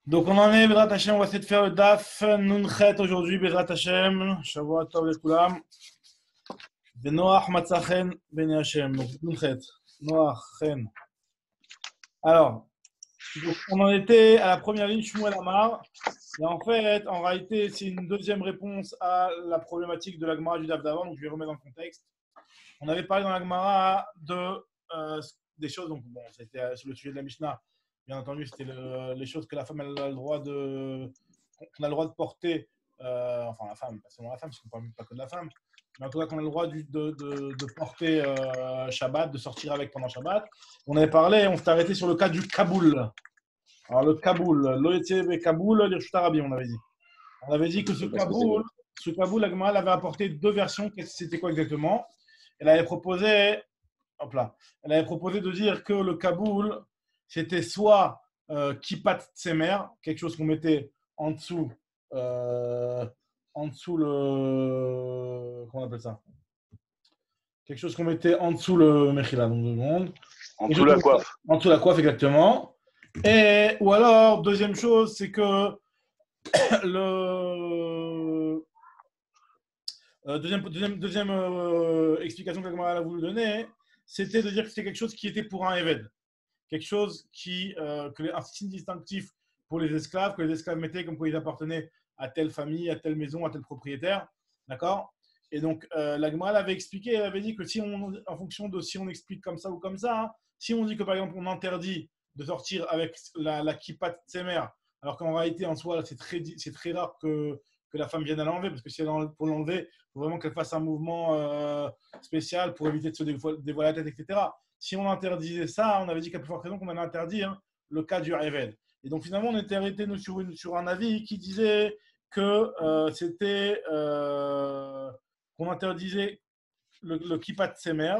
Donc on en est, Bezrat Hashem, on va essayer de faire le DAF Nunchet aujourd'hui, Bezrat Hashem, Shavua Tov Lekulam, Benoach Matzachen Ben Hashem, donc Nunchet, Noach Chen. Alors, donc, on en était à la première ligne, Shmuel Amar, et en fait, en réalité, c'est une deuxième réponse à la problématique de la Gemara du DAF d'avant, donc je vais remettre dans le contexte. On avait parlé dans la Gemara des choses, donc bon, c'était sur le sujet de la Mishnah, bien entendu, c'était les choses que la femme elle a le droit qu'on a le droit de porter, enfin la femme, pas seulement la femme, parce qu'on ne parle pas que de la femme, mais en tout cas qu'on a le droit de porter Shabbat, de sortir avec pendant Shabbat. On avait parlé, on s'est arrêté sur le cas du Kaboul. Alors le Kaboul, l'Oyetzé Kaboul, l'Irshut Arabi, on avait dit. On avait dit que ce Kaboul, la Gemara avait apporté deux versions. C'était quoi exactement? Elle avait proposé, hop là, elle avait proposé de dire que le Kaboul, c'était soit Kippat Tsemer, quelque chose qu'on mettait en dessous, euh, en dessous le, comment on appelle ça? Quelque chose qu'on mettait en dessous le Mechila, donc 2 secondes. En dessous la coiffe. En dessous la coiffe, exactement. Ou alors, deuxième chose, c'est que le deuxième explication que la a voulu donner, c'était de dire que c'était quelque chose qui était pour un Eved. Quelque chose un signe distinctif pour les esclaves, que les esclaves mettaient comme quoi ils appartenaient à telle famille, à telle maison, à tel propriétaire. D'accord? Et donc, la Gemara avait expliqué, elle avait dit que si en fonction de si on explique comme ça ou comme ça, hein, si on dit que par exemple on interdit de sortir avec la kippa tsemer, alors qu'en réalité en soi c'est très rare que la femme vienne à l'enlever, parce que si elle pour l'enlever, il faut vraiment qu'elle fasse un mouvement spécial pour éviter de se dévoiler la tête, etc. Si on interdisait ça, on avait dit qu'à plus forte raison qu'on allait interdire le cas du Rével. Et donc finalement, on était arrêté nous, sur un avis qui disait que c'était qu'on interdisait le kippat tsemer,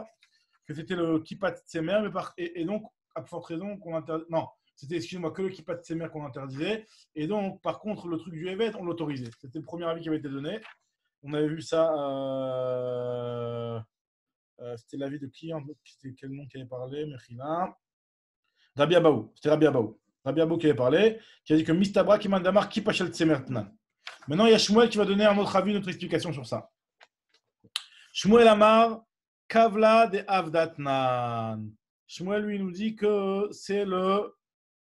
que c'était le kippat tsemer, et donc à plus forte raison qu'on interdisait. Non, c'était, excuse-moi, que le kippat tsemer qu'on interdisait. Et donc, par contre, le truc du Rével, on l'autorisait. C'était le premier avis qui avait été donné. On avait vu ça. C'était l'avis de qui? C'était quel nom qui avait parlé? Mechila. Rabbi Abaou. C'était Rabbi Abaou. Rabbi Abaou qui avait parlé, qui a dit que Mistabra qui mandamar qui pachel tsemertnan. Maintenant, il y a Shmuel qui va donner un autre avis, une autre explication sur ça. Shmuel Amar, Kavla de Avdatnan. Shmuel, lui, nous dit que c'est le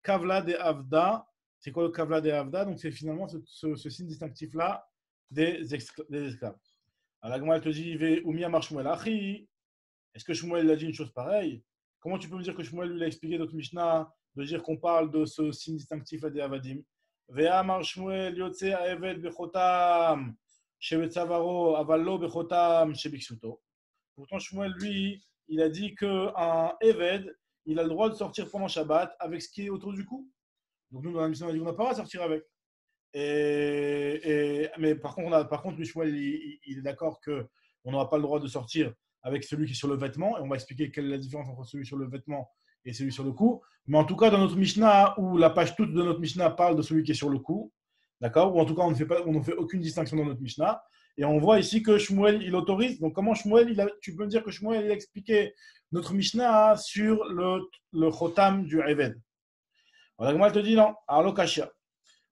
Kavla de Avda. C'est quoi le Kavla de Avda? Donc, c'est finalement ce signe distinctif-là des esclaves. Alors, la Gemara te dit, Oumi Amar Shmuel Achi. Est-ce que Shmuel a dit une chose pareille? Comment tu peux me dire que Shmuel lui a expliqué notre Mishnah de dire qu'on parle de ce signe distinctif des Avadim? Ve'amar Shmuel yotze ha'eved bechotam shebetzavaro avallo bechotam shebiksuto. Pourtant Shmuel lui, il a dit qu'un Eved, il a le droit de sortir pendant Shabbat avec ce qui est autour du cou. Donc nous dans la Mishnah on a dit qu'on n'a pas le droit de sortir avec. Mais par contre, Shmuel, il est d'accord qu'on n'aura pas le droit de sortir avec celui qui est sur le vêtement, et on va expliquer quelle est la différence entre celui sur le vêtement et celui sur le cou. Mais en tout cas, dans notre Mishnah, où la page toute de notre Mishnah parle de celui qui est sur le cou, d'accord? Ou en tout cas, on ne fait aucune distinction dans notre Mishnah. Et on voit ici que Shmuel, il autorise. Donc, comment Shmuel, tu peux me dire que Shmuel, il a expliqué notre Mishnah sur le Chotam du Eved. Alors, moi, je te dis non. Alors, l'Okashia.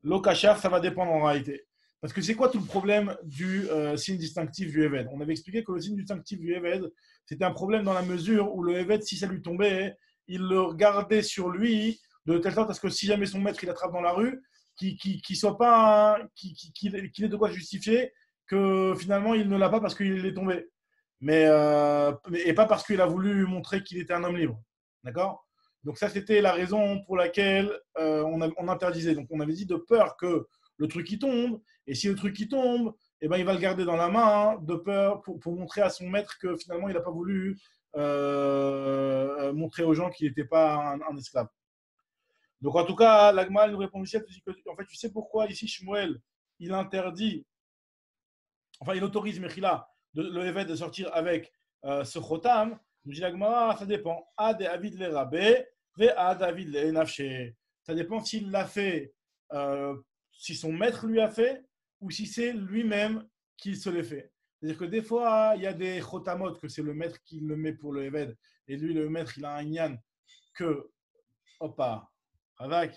L'Okashia, ça va dépendre en réalité. Parce que c'est quoi tout le problème du signe distinctif du Eved? On avait expliqué que le signe distinctif du Eved, c'était un problème dans la mesure où le Eved, si ça lui tombait, il le gardait sur lui de telle sorte à ce que si jamais son maître il attrape dans la rue, qu'il soit pas, qu'il ait de quoi justifier que finalement il ne l'a pas parce qu'il est tombé, et pas parce qu'il a voulu montrer qu'il était un homme libre. D'accord? Donc ça, c'était la raison pour laquelle on interdisait. Donc on avait dit de peur que le truc il tombe, et si le truc il tombe, eh ben, il va le garder dans la main, de peur pour montrer à son maître que finalement il n'a pas voulu montrer aux gens qu'il n'était pas un esclave. Donc en tout cas, l'Agma nous répond ici, elle dit que en fait, tu sais pourquoi ici Shmuel, il interdit, enfin il autorise Mechila, le Eved de sortir avec ce Chotam. Nous dit l'Agma, ça dépend. Ad Avid le Rabé, ve Ad Avid le Nafshe. Ça dépend s'il l'a fait, si son maître lui a fait, ou si c'est lui-même qui se l'est fait. C'est-à-dire que des fois, il y a des chotamot, que c'est le maître qui le met pour le Eved, et lui, le maître, il a un yan que, hop, Ravak,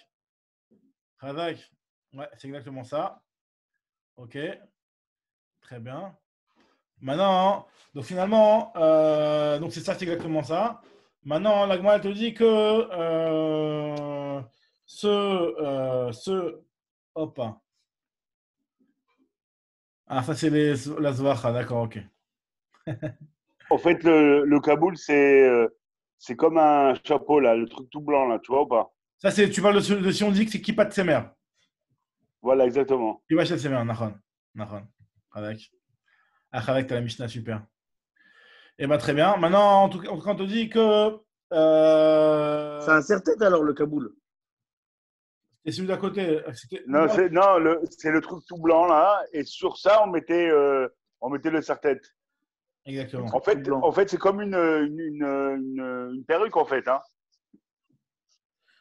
Razak. Ouais, c'est exactement ça. Ok, très bien. Maintenant, donc finalement, donc c'est ça, c'est exactement ça. Maintenant, la Gemara, elle te dit que hop. Ah, ça c'est la Zwacha, d'accord, ok. En fait, le Kaboul, c'est comme un chapeau, là, le truc tout blanc, là, tu vois ou pas? Ça, c'est, tu parles de si on dit que c'est Kippat Semer. Voilà, exactement. Kippat Semer, Nachon. Nachon. Avec. Ah, avec, t'as la Mishnah, super. Eh bien, très bien. Maintenant, en tout cas, on te dit que C'est un serre-tête alors, le Kaboul. c'est celui d'à côté. Non, c'est le truc tout blanc, là, et sur ça, on mettait le serre-tête. Le Exactement. truc tout blanc. En fait c'est comme une perruque, en fait. Hein.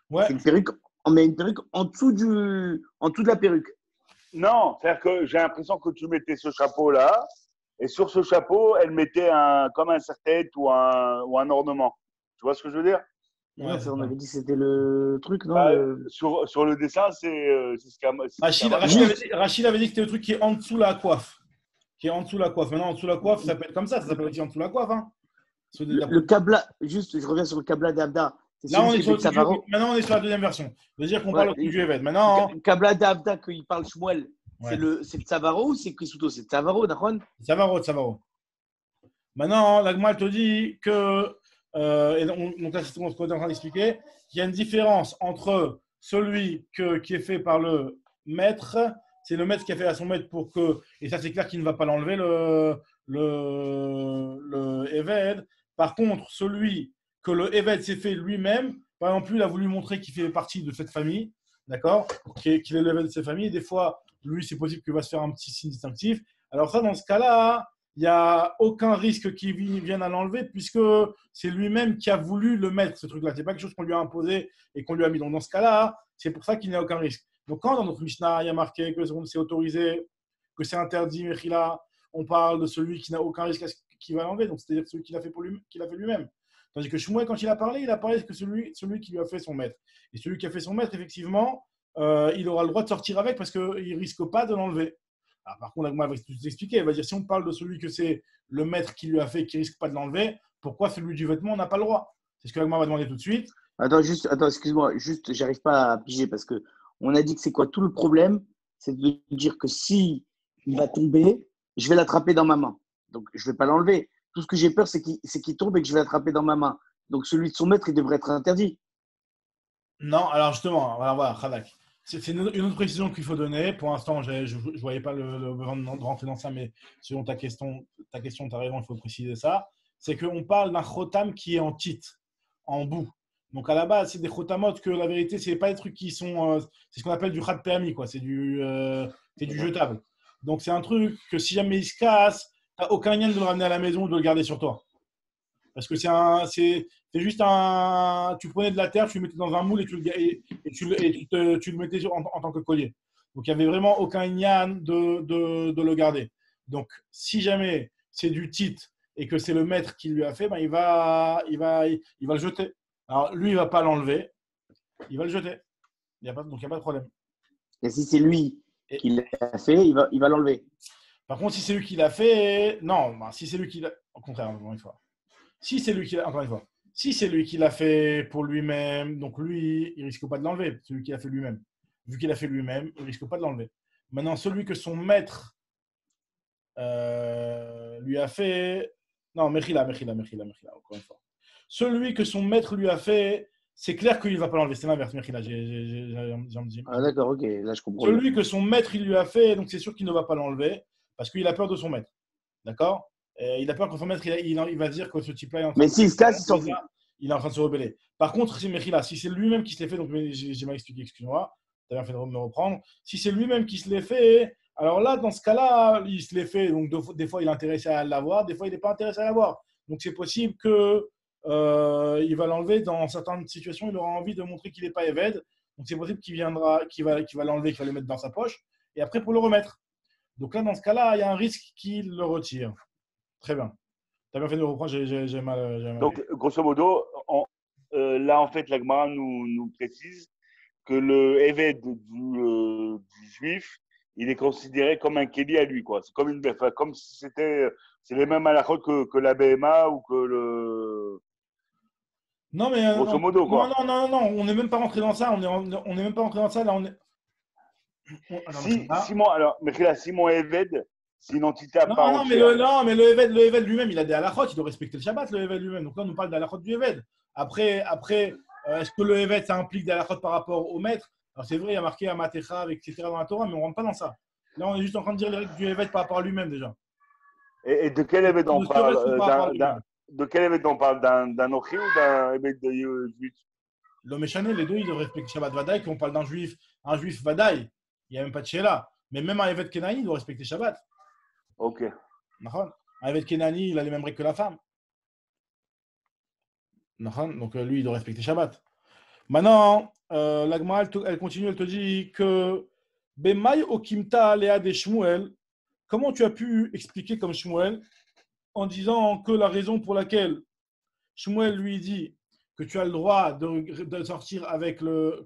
Ouais, C'est une perruque. On met une perruque en dessous de la perruque. Non, c'est-à-dire que j'ai l'impression que tu mettais ce chapeau-là, et sur ce chapeau, elle mettait comme un serre-tête ou un ornement. Tu vois ce que je veux dire? Et non, ouais, c'est on ça. avait dit que c'était le truc, non Bah, sur le dessin, c'est ce qu'il y a marqué. Hein. Rachid avait dit que c'était le truc qui est en dessous la coiffe. Qui est en dessous la coiffe. Maintenant, en dessous la coiffe, ça s'appelle comme ça s'appelle aussi en dessous la coiffe. Hein. Le Kabla, juste, je reviens sur le Kabla d'Abda. C'est Là, celui on est qui sur fait le truc du... Tsavaro. Maintenant, on est sur la deuxième version. C'est-à-dire qu'on parle Ouais, au truc du Eved. Maintenant, Kabla d'Abda, quand il parle Shmuel, ouais. c'est le Tsavaro ou c'est Kisuto? C'est Tsavaro, d'accord? Ça va. Maintenant, la Gemara te dit que, et donc là, c'est ce qu'on est en train d'expliquer, qu'il y a une différence entre celui qui est fait par le maître, c'est le maître qui a fait à son maître pour que, et ça c'est clair qu'il ne va pas l'enlever, le Eved. Par contre, celui que le Eved s'est fait lui-même, par exemple, lui, il a voulu montrer qu'il fait partie de cette famille, d'accord, qu'il est le Eved de cette famille, et des fois, lui, c'est possible qu'il va se faire un petit signe distinctif. Alors ça, dans ce cas-là, il n'y a aucun risque qu'il vienne à l'enlever puisque c'est lui-même qui a voulu le mettre, ce truc-là. Ce n'est pas quelque chose qu'on lui a imposé et qu'on lui a mis. Donc, dans ce cas-là, c'est pour ça qu'il n'y a aucun risque. Donc, quand dans notre Mishnah, il y a marqué que c'est autorisé, que c'est interdit, Mechila, on parle de celui qui n'a aucun risque qui va l'enlever. Donc, c'est-à-dire celui qui l'a fait, qu'il a fait lui-même. Tandis que Shmuel, quand il a parlé que celui qui lui a fait son maître. Et celui qui a fait son maître, effectivement, il aura le droit de sortir avec parce qu'il ne risque pas de l'enlever. Alors, par contre, moi, elle va tout expliquer. Elle va dire si on parle de celui que c'est le maître qui lui a fait, qui risque pas de l'enlever, pourquoi celui du vêtement n'a pas le droit? C'est ce que l'Agma va demander tout de suite. Attends, excuse-moi, juste, j'arrive pas à piger parce que on a dit que c'est quoi tout le problème, c'est de dire que si il va tomber, je vais l'attraper dans ma main. Donc, je vais pas l'enlever. Tout ce que j'ai peur, c'est qu'il tombe et que je vais l'attraper dans ma main. Donc, celui de son maître, il devrait être interdit. Non, alors justement, voilà, Khadak. C'est une autre précision qu'il faut donner. Pour l'instant, je ne voyais pas le besoin de rentrer dans ça, mais selon ta question, tu as raison, il faut préciser ça. C'est qu'on parle d'un chotam qui est en titre, en bout. Donc à la base, c'est des chotamot que la vérité, c'est pas des trucs qui sont. C'est ce qu'on appelle du khat permis, quoi. C'est du jetable. Donc c'est un truc que si jamais il se casse, tu n'as aucun lien de le ramener à la maison ou de le garder sur toi. Parce que c'est juste un. Tu prenais de la terre, tu le mettais dans un moule et tu le mettais en tant que collier. Donc il n'y avait vraiment aucun ignan de le garder. Donc si jamais c'est du titre et que c'est le maître qui lui a fait, ben, il va le jeter. Alors lui, il ne va pas l'enlever, il va le jeter. Donc il n'y a pas de problème. Et si c'est lui Et, qui l'a fait, il va l'enlever. par contre, si c'est lui qui l'a fait, non, ben, si c'est lui qui l'a. Au contraire, encore une fois. Si c'est lui qui l'a, encore une fois, si c'est lui qui l'a fait pour lui-même, donc lui, il risque pas de l'enlever, celui qui l'a fait lui-même. Vu qu'il a fait lui-même, il risque pas de l'enlever. Maintenant, celui que son maître lui a fait, non, Mechila, encore une fois. Celui que son maître lui a fait, c'est clair qu'il ne va pas l'enlever. C'est l'inverse, Mechila. Ah, d'accord, ok, là je comprends mieux. Celui que son maître il lui a fait, donc c'est sûr qu'il ne va pas l'enlever parce qu'il a peur de son maître. D'accord. Il a peur que son maître il va dire que ce type-là est en train Mais de s'il se casse, il s'en fout. il est en train de se rebeller. Par contre, si c'est lui-même qui se l'est fait, donc j'ai mal expliqué, excuse-moi, tu as bien fait de me reprendre. Si c'est lui-même qui se l'est fait, alors là, dans ce cas-là, il se l'est fait. Donc, des fois, il est intéressé à l'avoir, des fois, il n'est pas intéressé à l'avoir. Donc, c'est possible que il va l'enlever dans certaines situations. Il aura envie de montrer qu'il n'est pas Eved. Donc, c'est possible qu'il va l'enlever, qu'il va le mettre dans sa poche. Et après, pour le remettre. Donc là, dans ce cas-là, il y a un risque qu'il le retire. Très bien. Tu as bien fait de me reprendre, j'ai mal. Donc, grosso modo, là, en fait, la Gemara nous précise que le Eved du juif, il est considéré comme un Kéli à lui, quoi. C'est comme comme si c'est les mêmes halachot que la BMA ou que le, Non, mais grosso modo, non, quoi. non, non, non, on n'est même pas rentré dans ça. On est même pas rentré dans ça. Là, on est. Alors, là. Si mon Eved, c'est une entité à Non, part non, entière. mais le Eved lui-même, il a des halachot. Il doit respecter le Shabbat, le Eved lui-même. Donc là, on nous parle des halachot du Eved. Après, est-ce que le Eved, ça implique des halachot par rapport au maître? Alors, c'est vrai, il y a marqué Amatecha, etc. dans la Torah, mais on ne rentre pas dans ça. Là, on est juste en train de dire les règles du Eved par rapport à lui-même déjà. Et de quel Eved on Ne parle serait-ce que par rapport à lui-même. de quel Eved on parle? D'un Ochi ou d'un Eved de juif? L'homme échané, les deux, ils doivent respecter Shabbat Vadaï. Quand on parle d'un juif, un juif Vadaï, il n'y a même pas de Sheila. Mais même un Eved Kenani, il doit respecter Shabbat. Ok. Un Eved Kenani, il a les mêmes règles que la femme. Donc lui, il doit respecter Shabbat. Maintenant, la Gemara, elle continue, elle te dit que Bemai Okimta Alea de Shmuel, comment tu as pu expliquer comme Shmuel en disant que la raison pour laquelle Shmuel lui dit que tu as le droit de sortir avec que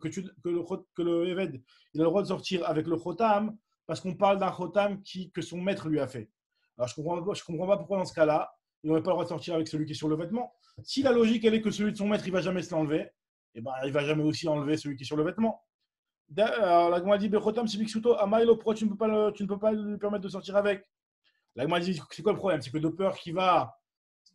le Eved, il a le droit de sortir avec le Chotam parce qu'on parle d'un Chotam que son maître lui a fait. Alors je comprends pas pourquoi dans ce cas-là, il n'aurait pas le droit de sortir avec celui qui est sur le vêtement. Si la logique elle est que celui de son maître il va jamais se l'enlever, eh ben, il va jamais aussi enlever celui qui est sur le vêtement. Alors, la Gemara dit Bechotam Sibiksuto Amailo, pourquoi tu ne peux pas lui permettre de sortir avec? La Gemara dit c'est quoi le problème? C'est que de peur qu'il va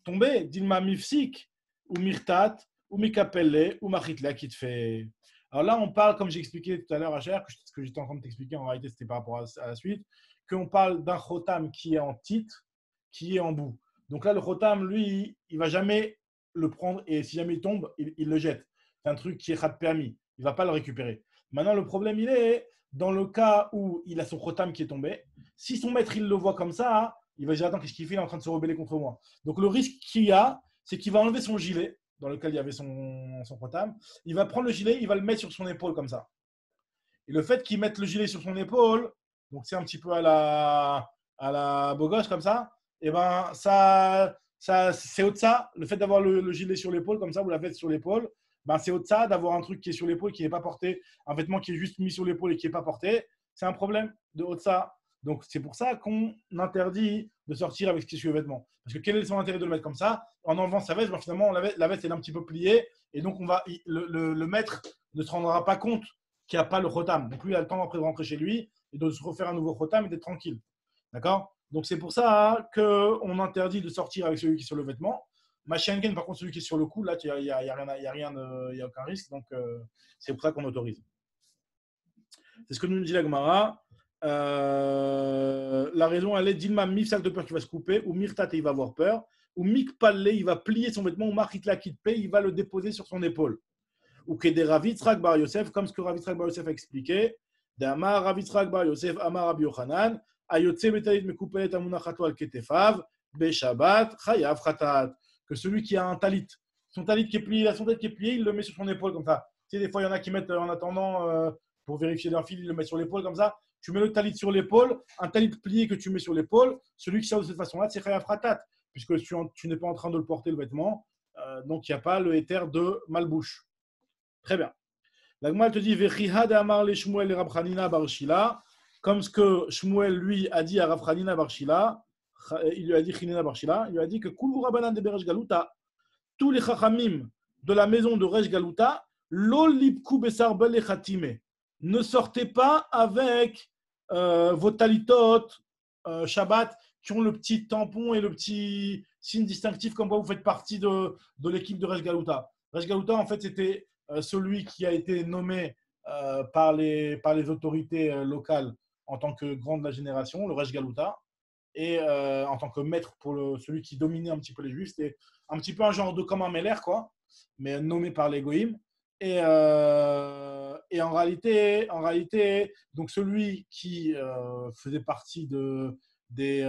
tomber, Dilma Mifsik, ou Mirtat, ou Mikapelle, ou Machitla qui te fait. Alors là, on parle, comme j'ai expliqué tout à l'heure à Cher, ce que j'étais en train de t'expliquer, en réalité, c'était par rapport à la suite, qu'on parle d'un Chotam qui est en titre, qui est en bout. Donc là, le Chotam, lui, il ne va jamais le prendre et si jamais il tombe, il le jette. C'est un truc qui est Khat permis. Il ne va pas le récupérer. Maintenant, le problème, il est dans le cas où il a son Chotam qui est tombé. Si son maître, il le voit comme ça, il va dire attends, qu'est-ce qu'il fait? Il est en train de se rebeller contre moi. Donc le risque qu'il y a, c'est qu'il va enlever son gilet, dans lequel il y avait son Khotam. Il va prendre le gilet, il va le mettre sur son épaule comme ça. Et le fait qu'il mette le gilet sur son épaule, donc c'est un petit peu à la beau gosse comme ça, et ben ça c'est au de ça. Le fait d'avoir le gilet sur l'épaule comme ça, vous l'avez sur l'épaule, ben c'est au de ça d'avoir un truc qui est sur l'épaule qui n'est pas porté, un vêtement qui est juste mis sur l'épaule et qui n'est pas porté, c'est un problème de haut de ça. Donc, c'est pour ça qu'on interdit de sortir avec ce qui est sur le vêtement. Parce que quel est son intérêt de le mettre comme ça? En enlevant sa veste, ben finalement, la veste est un petit peu pliée. Et donc, le maître ne se rendra pas compte qu'il n'y a pas le khotam. Donc, lui, il a le temps après de rentrer chez lui et de se refaire un nouveau khotam et d'être tranquille. D'accord? Donc, c'est pour ça qu'on interdit de sortir avec celui qui est sur le vêtement. Machengen, par contre, celui qui est sur le cou, là, il n'y a aucun risque. Donc, c'est pour ça qu'on autorise. C'est ce que nous dit la Gemara. La raison, elle est Dilma Mifsak de peur qu'il va se couper, ou Mirtate, il va avoir peur, ou Mikpalle, il va plier son vêtement, ou Machitla Kitpe, il va le déposer sur son épaule. Ou que des Ravitzrak Bar Yosef, comme ce que Ravitzrak Bar Yosef a expliqué, d'Amar Ravitzrak Bar Yosef, Amar Rabbi Yochanan, Ayotse Betalit Mekupelet Amunachato al Ketefav, Beshabbat, Chayav Khatat. Que celui qui a un talit, son talit qui est plié, la son tête qui est pliée, il le met sur son épaule comme ça. Tu sais, des fois, il y en a qui mettent en attendant, pour vérifier leur fil, ils le mettent sur l'épaule comme ça. Tu mets le talit sur l'épaule, un talit plié que tu mets sur l'épaule, celui qui sort de cette façon-là, c'est Chayav Khatat, puisque tu n'es pas en train de le porter le vêtement, donc il n'y a pas le éther de malbouche. Très bien. La Gemara te dit Vechihad Amar le Shmuel et Rav Hanina bar Shila, comme ce que Shmuel lui a dit à Rav Hanina bar Shila, il lui a dit Chinina bar Shila, il lui a dit que Kulu Rabbanan de Beresh Galuta, tous les chachamim de la maison de Resh Galuta, lo lipku besar bel et chatime, ne sortez pas avec vos talitot Shabbat qui ont le petit tampon et le petit signe distinctif comme quoi vous faites partie de l'équipe de Resh Galuta. Resh Galuta, en fait, c'était celui qui a été nommé par les autorités locales en tant que grand de la génération, le Resh Galuta, et en tant que maître pour celui qui dominait un petit peu les Juifs. C'était un petit peu un genre de comme un Meller, quoi, mais nommé par les Goïm. Et en réalité, donc celui qui faisait partie des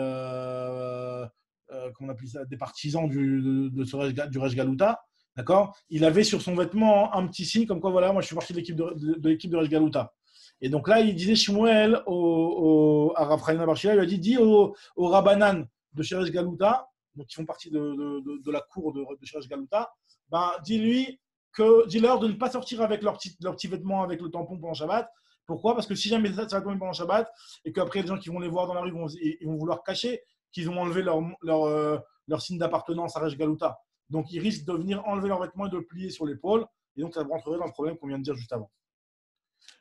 comment on appelle ça, des partisans du Resh Galuta, d'accord, il avait sur son vêtement un petit signe comme quoi voilà, moi je suis parti de l'équipe de Resh Galuta. Et donc là, il disait Shmuel à Rav Hanina bar Shila, il lui a dit au Rabbanan de chez Resh Galuta, donc qui font partie de la cour de chez Resh Galuta, ben, dis-lui dis-leur de ne pas sortir avec leurs petits vêtements avec le tampon pendant Shabbat. Pourquoi? Parce que si jamais ça va tomber pendant Shabbat et qu'après les gens qui vont les voir dans la rue ils vont vouloir cacher qu'ils ont enlevé leur signe d'appartenance à Resh Galuta. Donc ils risquent de venir enlever leurs vêtements et de le plier sur l'épaule. Et donc ça rentrerait dans le problème qu'on vient de dire juste avant.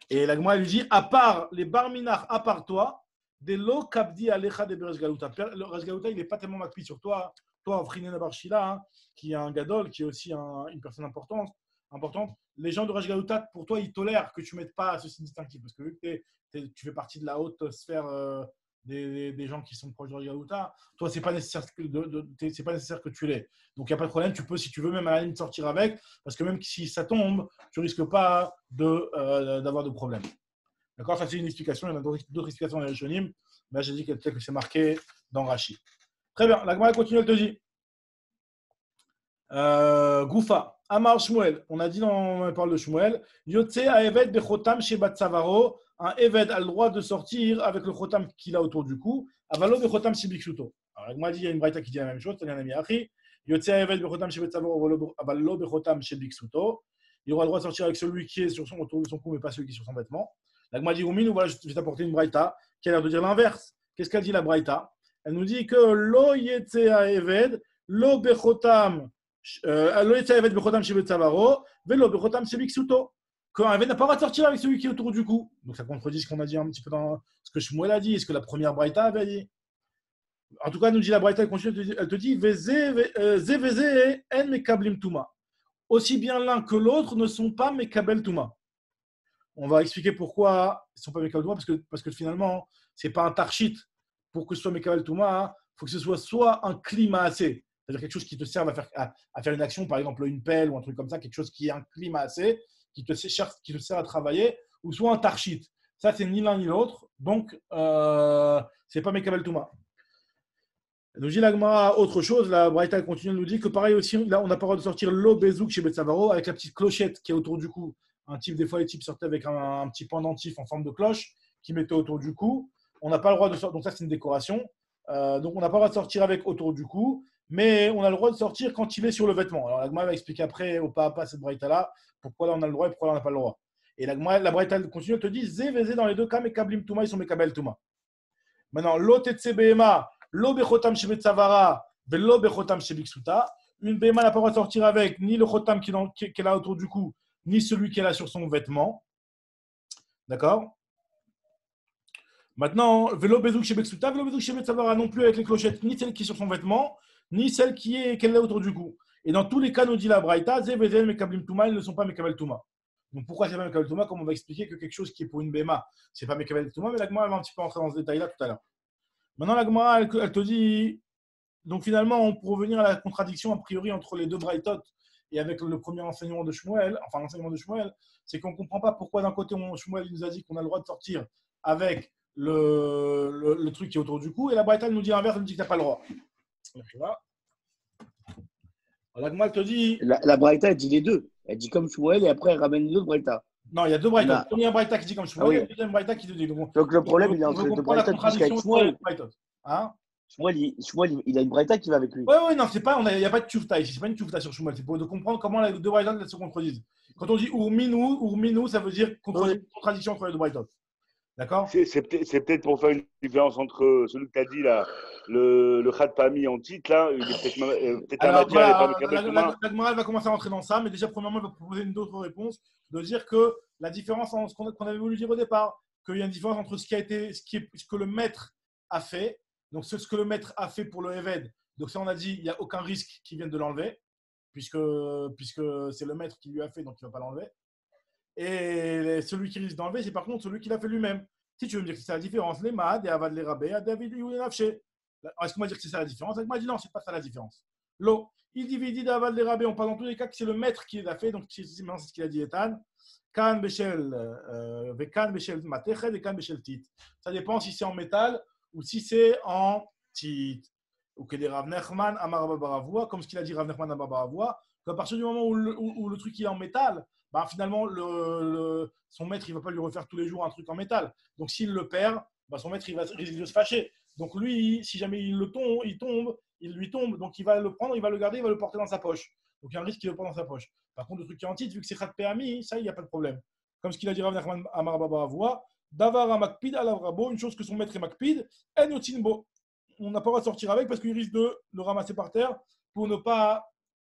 Et la Gemara lui dit, à part les barminach, à part toi, des lo kabdi alecha de Resh Galuta. Le Resh Galuta, il n'est pas tellement macpi sur toi. Toi, Frinen Abarshila, hein, qui est un gadol, qui est aussi une personne importante. Les gens de Resh Galuta, pour toi, ils tolèrent que tu ne mettes pas ce signe distinctif. Parce que vu que tu fais partie de la haute sphère des gens qui sont proches de Resh Galuta, toi, ce n'est pas nécessaire que tu l'aies. Donc, il n'y a pas de problème. Tu peux, si tu veux, même à la limite sortir avec. Parce que même si ça tombe, tu ne risques pas d'avoir de problème. D'accord? Ça, c'est une explication. Il y en a d'autres explications dans les Rishonim. Mais là, j'ai dit que c'est marqué dans Rashi. Très bien. La Gemara continue, elle te dit. Goufa, Amar Shmuel, on a dit on parle de Shmuel, Yotse a Eved Bechotam chez Batsavaro, un Eved a le droit de sortir avec le Chotam qu'il a autour du cou, Avalo Bechotam chez Bikshuto. Alors, moi, il y a une braïta qui dit la même chose, c'est un ami Achi, Yotse a Eved Bechotam chez Batsavaro, Avalo Bechotam chez Bikshuto. Il aura le droit de sortir avec celui qui est autour de son cou, mais pas celui qui est sur son vêtement. La Gemara dit Oumin, voilà, je vais t'apporter une braïta qui a l'air de dire l'inverse. Qu'est-ce qu'elle dit la braïta? Elle nous dit que Lo Yetse a Eved, Lo Bechotam. Qu'un Eved n'a pas le droit de sortir avec celui qui est autour du cou. Donc ça contredit ce qu'on a dit un petit peu dans ce que Shmuel a dit, ce que la première Braïta avait dit. En tout cas, nous dit la Braïta, elle te dit en mekablim tuma. Aussi bien l'un que l'autre ne sont pas mekabel tuma. On va expliquer pourquoi ils ne sont pas mekabel tuma, parce que finalement, ce n'est pas un tarshit. Pour que ce soit mekabel tuma, il faut que ce soit un climat assez. C'est-à-dire quelque chose qui te serve à faire une action, par exemple une pelle ou un truc comme ça, quelque chose qui est un climat assez, qui te sert à travailler, ou soit un tarshit. Ça, c'est ni l'un ni l'autre, donc c'est pas Mekabel Touma. Nous dit la Gemara autre chose, la Braïta continue de nous dire que pareil aussi, là on n'a pas le droit de sortir l'eau bezouk chez Betsavaro avec la petite clochette qui est autour du cou. Des fois les types sortaient avec un petit pendentif en forme de cloche qui mettait autour du cou. On n'a pas le droit de sortir, donc ça c'est une décoration. Donc on n'a pas le droit de sortir avec autour du cou. Mais on a le droit de sortir quand il est sur le vêtement. Alors, la Gemara va expliquer après, au pas à pas, cette braïta-là, pourquoi là on a le droit et pourquoi là on n'a pas le droit. Et la braïta continue, elle te dit Zé, dans les deux cas, Mekablim Touma, ils sont Mekabel Touma. Maintenant, Lo Tetse Behema, Lo Bechotam Shebet Savara, Velo Bechotam Shebiksuta. Une Behema n'a pas le droit de sortir avec ni le Chotam qu'elle a autour du cou, ni celui qu'elle a sur son vêtement. D'accord? Maintenant, Velo Bezouk Shebeksuta, Velo Bezouk Shebet Savara non plus avec les clochettes, ni celle qui est sur son vêtement, ni celle qu'elle a autour du cou. Et dans tous les cas, nous dit la Braïta, Zevezel, Mekablim Touma, ils ne sont pas Mekabel Touma. Donc pourquoi c'est pas Mekabel Touma? Comme on va expliquer que quelque chose qui est pour une Béma, c'est pas Mekabel Touma, mais la Gemara va un petit peu entrer dans ce détail-là tout à l'heure. Maintenant, la Gemara, elle te dit, donc finalement, pour revenir à la contradiction a priori entre les deux Braïtot et avec le premier enseignement de Shmuel, enfin l'enseignement de Shmuel, c'est qu'on ne comprend pas pourquoi d'un côté, Shmuel nous a dit qu'on a le droit de sortir avec le truc qui est autour du cou, et la Braïta nous dit l'inverse, elle nous dit que tu n'as pas le droit. La Gemara te dit. La Braïta, elle dit les deux. Elle dit comme Shmuel et après elle ramène l'autre Braïta. Non, il y a deux Braïtas. Il y a un Braïta qui dit comme Shmuel et le deuxième Braïta qui te dit. Donc le problème, il est entre les deux Braïtas plus qu'avec Shmuel. Hein? Shmuel, il a une Braïta qui va avec lui. Oui, non, il n'y a pas de tchoufta ici. C'est pas une tchoufta sur Shmuel. C'est pour comprendre comment les deux Braïtas se contredisent. Quand on dit Urminou, ça veut dire contradiction entre les deux Braïtas. D'accord? C'est peut-être pour faire une différence entre celui que tu as dit là, le Khat Pami en titre, là, il est peut-être un matière et pas la Gemara va commencer à rentrer dans ça, mais déjà, premièrement, elle va proposer une autre réponse, de dire que la différence entre ce qu'on avait voulu dire au départ, qu'il y a une différence entre ce que le maître a fait, donc ce que le maître a fait pour le Eved, donc ça on a dit, il n'y a aucun risque qu'il vienne de l'enlever, puisque c'est le maître qui lui a fait, donc il ne va pas l'enlever. Et celui qui risque d'enlever, c'est par contre celui qui l'a fait lui-même. Si tu veux me dire que c'est la différence, les Mahad et Avad les Rabé, David ou Nafché. Est-ce qu'on va dire que c'est ça la différence? Elle m'a dit non, c'est pas ça la différence. L'eau, il divise d'Avad les Rabé, on parle dans tous les cas que c'est le maître qui l'a fait, donc maintenant c'est ce qu'il a dit Ethan. Kan Bechel, Vekan Bechel Mateched et Kan Bechel Tit. Ça dépend si c'est en métal ou si c'est en tit. Ou que des Rav Nechman Amar Babaravua, comme ce qu'il a dit Rav Nechman Amar Babaravua, qu'à partir du moment où le truc est en métal, bah, finalement, son maître, il ne va pas lui refaire tous les jours un truc en métal. Donc, s'il le perd, bah, son maître, il risque de se fâcher. Donc, lui, si jamais il lui tombe, donc il va le prendre, il va le garder, il va le porter dans sa poche. Donc il y a un risque qu'il ne pas dans sa poche. Par contre, le truc qui est en titre, vu que c'est Khat Péami, ça, il n'y a pas de problème. Comme ce qu'il a dit Rav Nachman Amar Baba Avoua, Davar Makpid Alav Rabo, une chose que son maître est Makpid, En Yotinbo. On n'a pas le droit de sortir avec parce qu'il risque de le ramasser par terre pour ne pas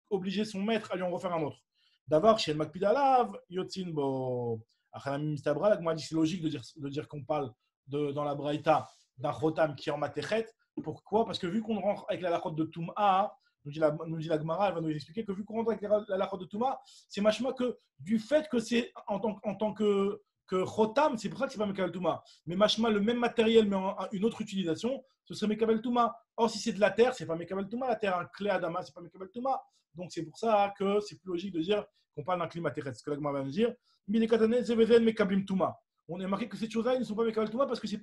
obliger son maître à lui en refaire un autre. Davar chez Makpid Alav, Yotinbo. C'est logique de dire qu'on parle dans la Braïta d'un Chotam qui est en Matechet. Pourquoi? Parce que vu qu'on rentre avec la lachot de Touma, nous dit la Gemara, elle va nous expliquer que vu qu'on rentre avec la lachot de Touma, c'est machma que du fait que c'est en tant que Chotam, c'est pour ça que c'est pas Mekabel Touma. Mais machma, le même matériel, mais en une autre utilisation, ce serait Mekabel Touma. Or, si c'est de la terre, c'est pas Mekabel Touma. La terre, un clé Adama, c'est pas Mekabel Touma. Donc, c'est pour ça que c'est plus logique de dire qu'on parle d'un climat terrestre. Ce que la Gemara va nous dire. On est marqué que ces choses-là, ils ne sont pas Mekabel Touma parce que c'est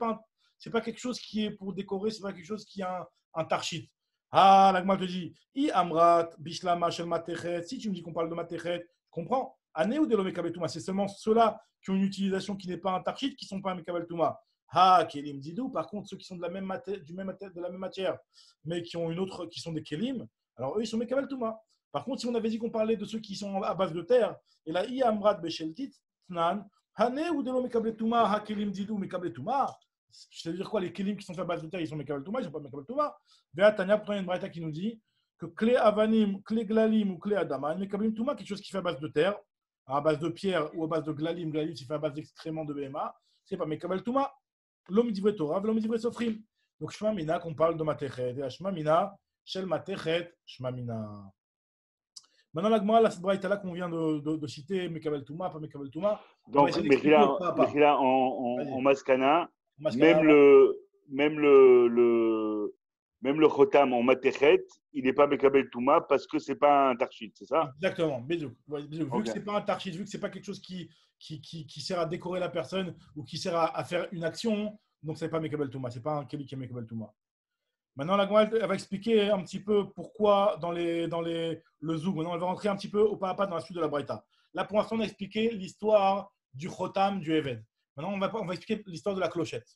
pas quelque chose qui est pour décorer, c'est pas quelque chose qui a un tarchit. Ah, la Gemara te dit, I amrat, bishlama shel matechet. Si tu me dis qu'on parle de matechet, je comprends. Ané ou de l'omekabel touma, c'est seulement ceux-là qui ont une utilisation qui n'est pas un tarchit qui ne sont pas un mekabel touma. Ah, kelim didou. Par contre, ceux qui sont de la même matière, mais qui ont une autre, qui sont des kelim, alors eux, ils sont mekabel touma. Par contre, si on avait dit qu'on parlait de ceux qui sont à base de terre, et là, I amrat besheltit, tnan, ané ou de l'omekabel touma, ha kelim didou, mekabel touma. Ça veut dire quoi? Les kelim qui sont faits à base de terre, ils sont Mekabel Touma, ils ne sont pas Mekabel Touma. Tanya, pourtant, il y a une braïta qui nous dit que clé avanim, clé glalim ou clé adama, Mekabel Touma, quelque chose qui fait à base de terre, à base de pierre ou à base de glalim, glalim, c'est fait à base d'excréments de BMA, c'est pas Mekabel Touma. L'homme d'ivre Torah, l'homme d'ivre Sofrim. Donc, Shema Mina, qu'on parle de Matechet, et Shema Mina, Shel Matechet, Shema Mina. Maintenant, la Gemara, cette braïta-là qu'on vient de citer, Mekabel Touma, pas Mekabel Touma. Donc, Mechila en Maskana, même le Chotam en Matechet, il n'est pas Mekabel Touma parce que ce n'est pas un Tarchit, c'est ça? Exactement. Vu que ce n'est pas un Tarchit, vu que ce n'est pas quelque chose qui sert à décorer la personne ou qui sert à faire une action, donc ce n'est pas Mekabel Touma, ce n'est pas un Keli qui est Mekabel Touma. Maintenant, la Gemara va expliquer un petit peu pourquoi dans le Zoug. Maintenant, elle va rentrer un petit peu au pas à pas dans la suite de la Braïta. Là, pour l'instant, on a expliqué l'histoire du Chotam, du Eved. Maintenant, on va expliquer l'histoire de la clochette.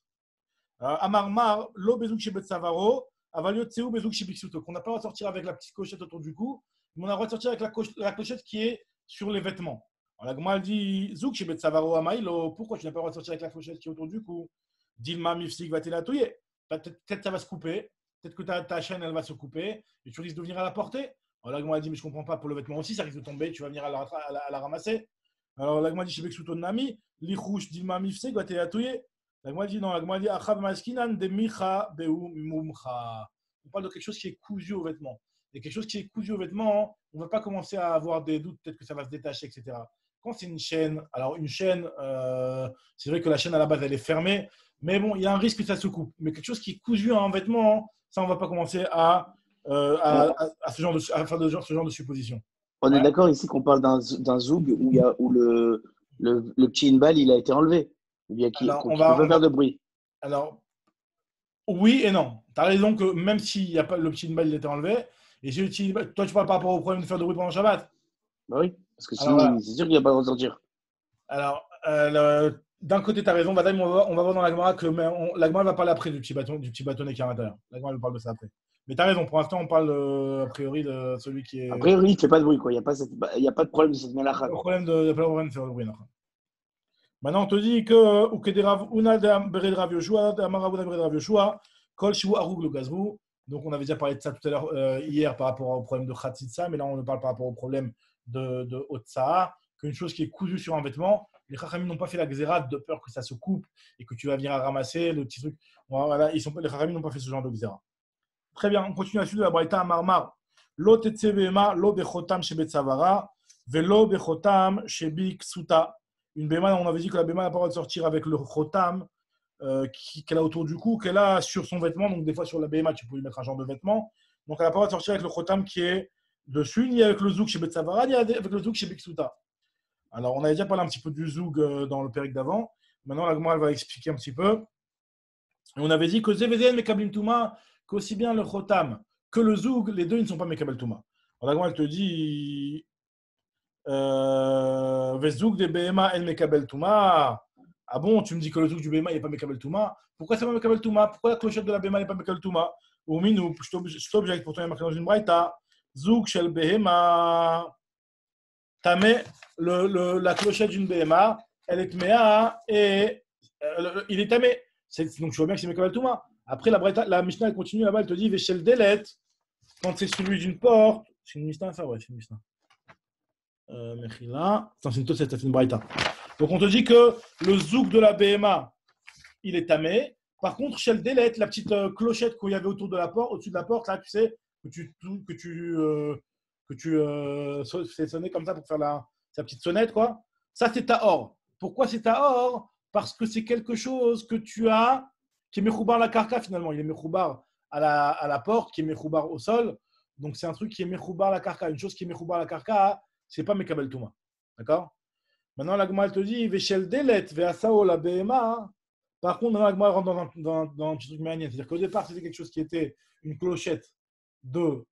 Amarmar, lo bezouk shebet savaro, avalio tseu bezouk shebiksuto. Qu'on n'a pas à sortir avec la petite clochette autour du cou, mais on a le droit de sortir avec la clochette qui est sur les vêtements. Alors, la Gemara dit zouk shebet savaro amailo. Pourquoi tu n'as pas le droit de sortir avec la clochette qui est autour du cou? Dilma mifsik va t'élatouiller. Peut-être ça va se couper. Peut-être que ta chaîne, elle va se couper et tu risques de venir à la porter. Alors, la Gemara dit mais je ne comprends pas pour le vêtement aussi, ça risque de tomber, tu vas venir à la ramasser. Alors, la Gemara dit shebiksuto nami, lichouch dilma mifsik va t'élatouiller. La Gemara dit non, la Gemara dit achav maskinan de micha beu mumcha. On parle de quelque chose qui est cousu au vêtement. Et quelque chose qui est cousu au vêtement, on ne va pas commencer à avoir des doutes, peut-être que ça va se détacher, etc. Quand c'est une chaîne, alors une chaîne, c'est vrai que la chaîne à la base elle est fermée, mais bon, il y a un risque que ça se coupe. Mais quelque chose qui est cousu à un vêtement, ça on ne va pas commencer à faire ce genre de supposition. On est d'accord ici qu'on parle d'un zoug où le petit inbal il a été enlevé. Bien qui peut faire de bruit. Alors, oui et non. Tu as raison que même s'il n'y a pas le petit inbal, il était enlevé. Et toi, tu parles par rapport au problème de faire de bruit pendant le Shabbat. Bah oui, parce que sinon, c'est sûr qu'il n'y a pas de ressortir. Alors, d'un côté, tu as raison. On va voir dans la Gemara que la Gemara va parler après du petit bâtonnet qui est à l'intérieur. La Gemara parle de ça après. Mais tu as raison. Pour l'instant, on parle a priori de celui qui est. A priori, il ne fait pas de bruit. Il n'y a pas de problème de cette mélacha. Il n'y a pas de problème de faire de bruit. Non. Maintenant, on te dit que donc, on avait déjà parlé de ça tout à l'heure hier par rapport au problème de Khatsitsa, mais là, on parle par rapport au problème de Otsaha, qu'une chose qui est cousue sur un vêtement, les Chachamim n'ont pas fait la xéra de peur que ça se coupe et que tu vas venir à ramasser le petit truc. Voilà, les Chachamim n'ont pas fait ce genre de xéra. Très bien, on continue la suite de la Braïta à Marmar. Lo tetsevema, lo bechotam shebet savara, velo bechotam shebik suta. Une béma, on avait dit que la béma n'a pas le droit de sortir avec le chotam qu'elle a autour du cou, qu'elle a sur son vêtement. Donc, des fois, sur la béma, tu peux lui mettre un genre de vêtement. Donc, elle n'a pas le droit de sortir avec le chotam qui est dessus, ni avec le zouk chez Betsavara, ni avec le zouk chez Biksuta. Alors, on avait déjà parlé un petit peu du zouk dans le périque d'avant. Maintenant, la Gemara, elle va expliquer un petit peu. Et on avait dit que Zevezen Mekablim Touma, qu'aussi bien le chotam que le zouk, les deux, ils ne sont pas Mekabel Touma. Alors, la Gemara, elle te dit. Vezouk de BMA El Mekabel Touma. Ah bon, tu me dis que le zouk du BMA il n'est pas Mekabel Touma. Pourquoi c'est pas Mekabel Touma? Pourquoi la clochette de la BMA n'est pas Mekabel Touma? Ou minou, je t'objecte, pourtant il y a marqué dans une braïta. Zouk shel behema. Tamé, la clochette d'une BMA, elle est tméa et il est tamé. Donc, je vois bien que c'est Mekabel Touma. Après, la Mishnah, elle continue là-bas, elle te dit Véchel Delet, quand c'est celui d'une porte. C'est une Mishnah, ça? Ouais, c'est une Mishnah. Mechila. C'est une Tosset, c'est une Braïta. Donc, on te dit que le zouk de la BMA, il est tamé. Par contre, Shel Delet, la petite clochette qu'il y avait autour de la porte, au-dessus de la porte, là, tu sais, que tu fais sonner comme ça pour faire sa petite sonnette, quoi. Ça, c'est tahor. Pourquoi c'est tahor? Parce que c'est quelque chose que tu as, qui est mechoubar la karka finalement. Il est mechoubar à la porte, qui est mechoubar au sol. Donc, c'est un truc qui est mechoubar la karka. Une chose qui est mechoubar la karka, c'est pas mekabel touma. D'accord? Maintenant, la Gemara te dit, Veshel delet ve'asao la behema. Par contre, maintenant, la Gemara rentre dans un petit truc manière. C'est-à-dire qu'au départ, c'était quelque chose qui était une clochette de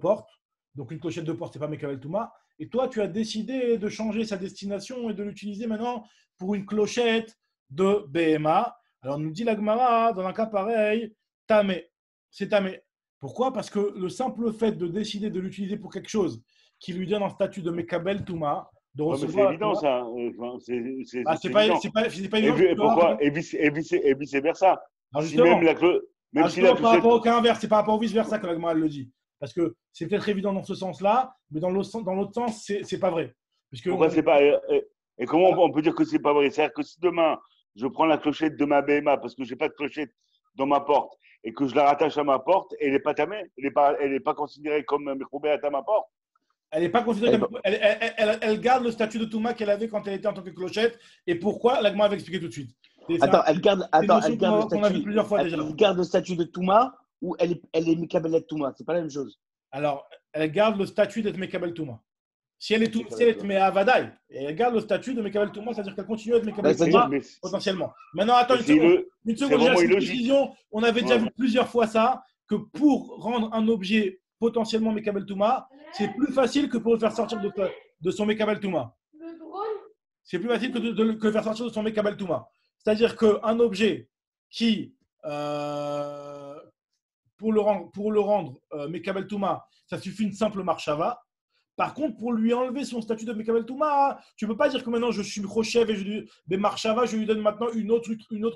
porte. Donc, une clochette de porte, c'est pas Mekabel Touma. Et toi, tu as décidé de changer sa destination et de l'utiliser maintenant pour une clochette de BMA. Alors, nous dit la Gemara, dans un cas pareil, tamé. C'est tamé. Pourquoi? Parce que le simple fait de décider de l'utiliser pour quelque chose qui lui donne un statut de Mekabel Touma, de recevoir. C'est évident, ça. C'est pas évident. Et pourquoi? Et vice-versa. Si même la clochette. Par rapport au cas inverse, c'est par rapport au vice-versa que la Gemara le dit. Parce que c'est peut-être évident dans ce sens-là, mais dans l'autre sens, c'est pas vrai. Pourquoi c'est pas. Et comment on peut dire que c'est pas vrai? C'est-à-dire que si demain, je prends la clochette de ma BMA parce que j'ai pas de clochette dans ma porte et que je la rattache à ma porte, elle n'est pas tamée, elle n'est pas considérée comme Mechoubé à ma porte. Elle n'est pas considérée comme. Elle garde le statut de Touma qu'elle avait quand elle était en tant que clochette. Et pourquoi? La Gemara va expliquer tout de suite. Elle garde le statut de Touma ou elle est Mekabelet Touma. C'est pas la même chose. Alors, elle garde le statut d'être Mekabel Touma. Si elle est Mea Vadaï, elle garde le statut de Mekabel Touma, c'est-à-dire qu'elle continue à être Mekabel Touma potentiellement. Maintenant, attends une seconde. J'ai une précision. On avait déjà vu plusieurs fois ça, que pour rendre un objet potentiellement Mekabel Touma, c'est plus facile que pour le faire sortir de son Mekabel Touma. C'est plus facile que de le faire sortir de son Mekabel Touma. C'est-à-dire qu'un objet qui, pour le rendre Mekabel Touma, ça suffit une simple marshava. Par contre, pour lui enlever son statut de Mekabel Touma, tu ne peux pas dire que maintenant je suis Rochev et je lui marshava, je lui donne maintenant une autre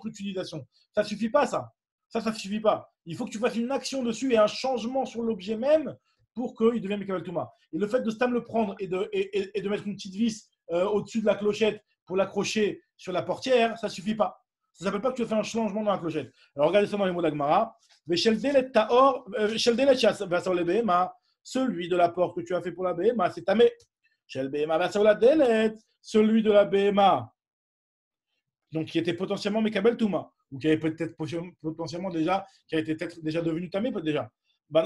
utilisation. Ça ne suffit pas, ça. Ça ne suffit pas. Il faut que tu fasses une action dessus et un changement sur l'objet même pour qu'il devienne Mekabel Touma. Et le fait de stam le prendre et de mettre une petite vis au-dessus de la clochette pour l'accrocher sur la portière, ça ne suffit pas. Ça ne s'appelle pas que tu fais un changement dans la clochette. Alors regardez ça dans les mots d'Agmara. Celui de la porte que tu as fait pour la BMA, c'est tamé. Celui de la BMA, donc qui était potentiellement Mekabel Touma, ou qui avait peut-être potentiellement déjà, qui a été peut-être déjà devenu tamé déjà.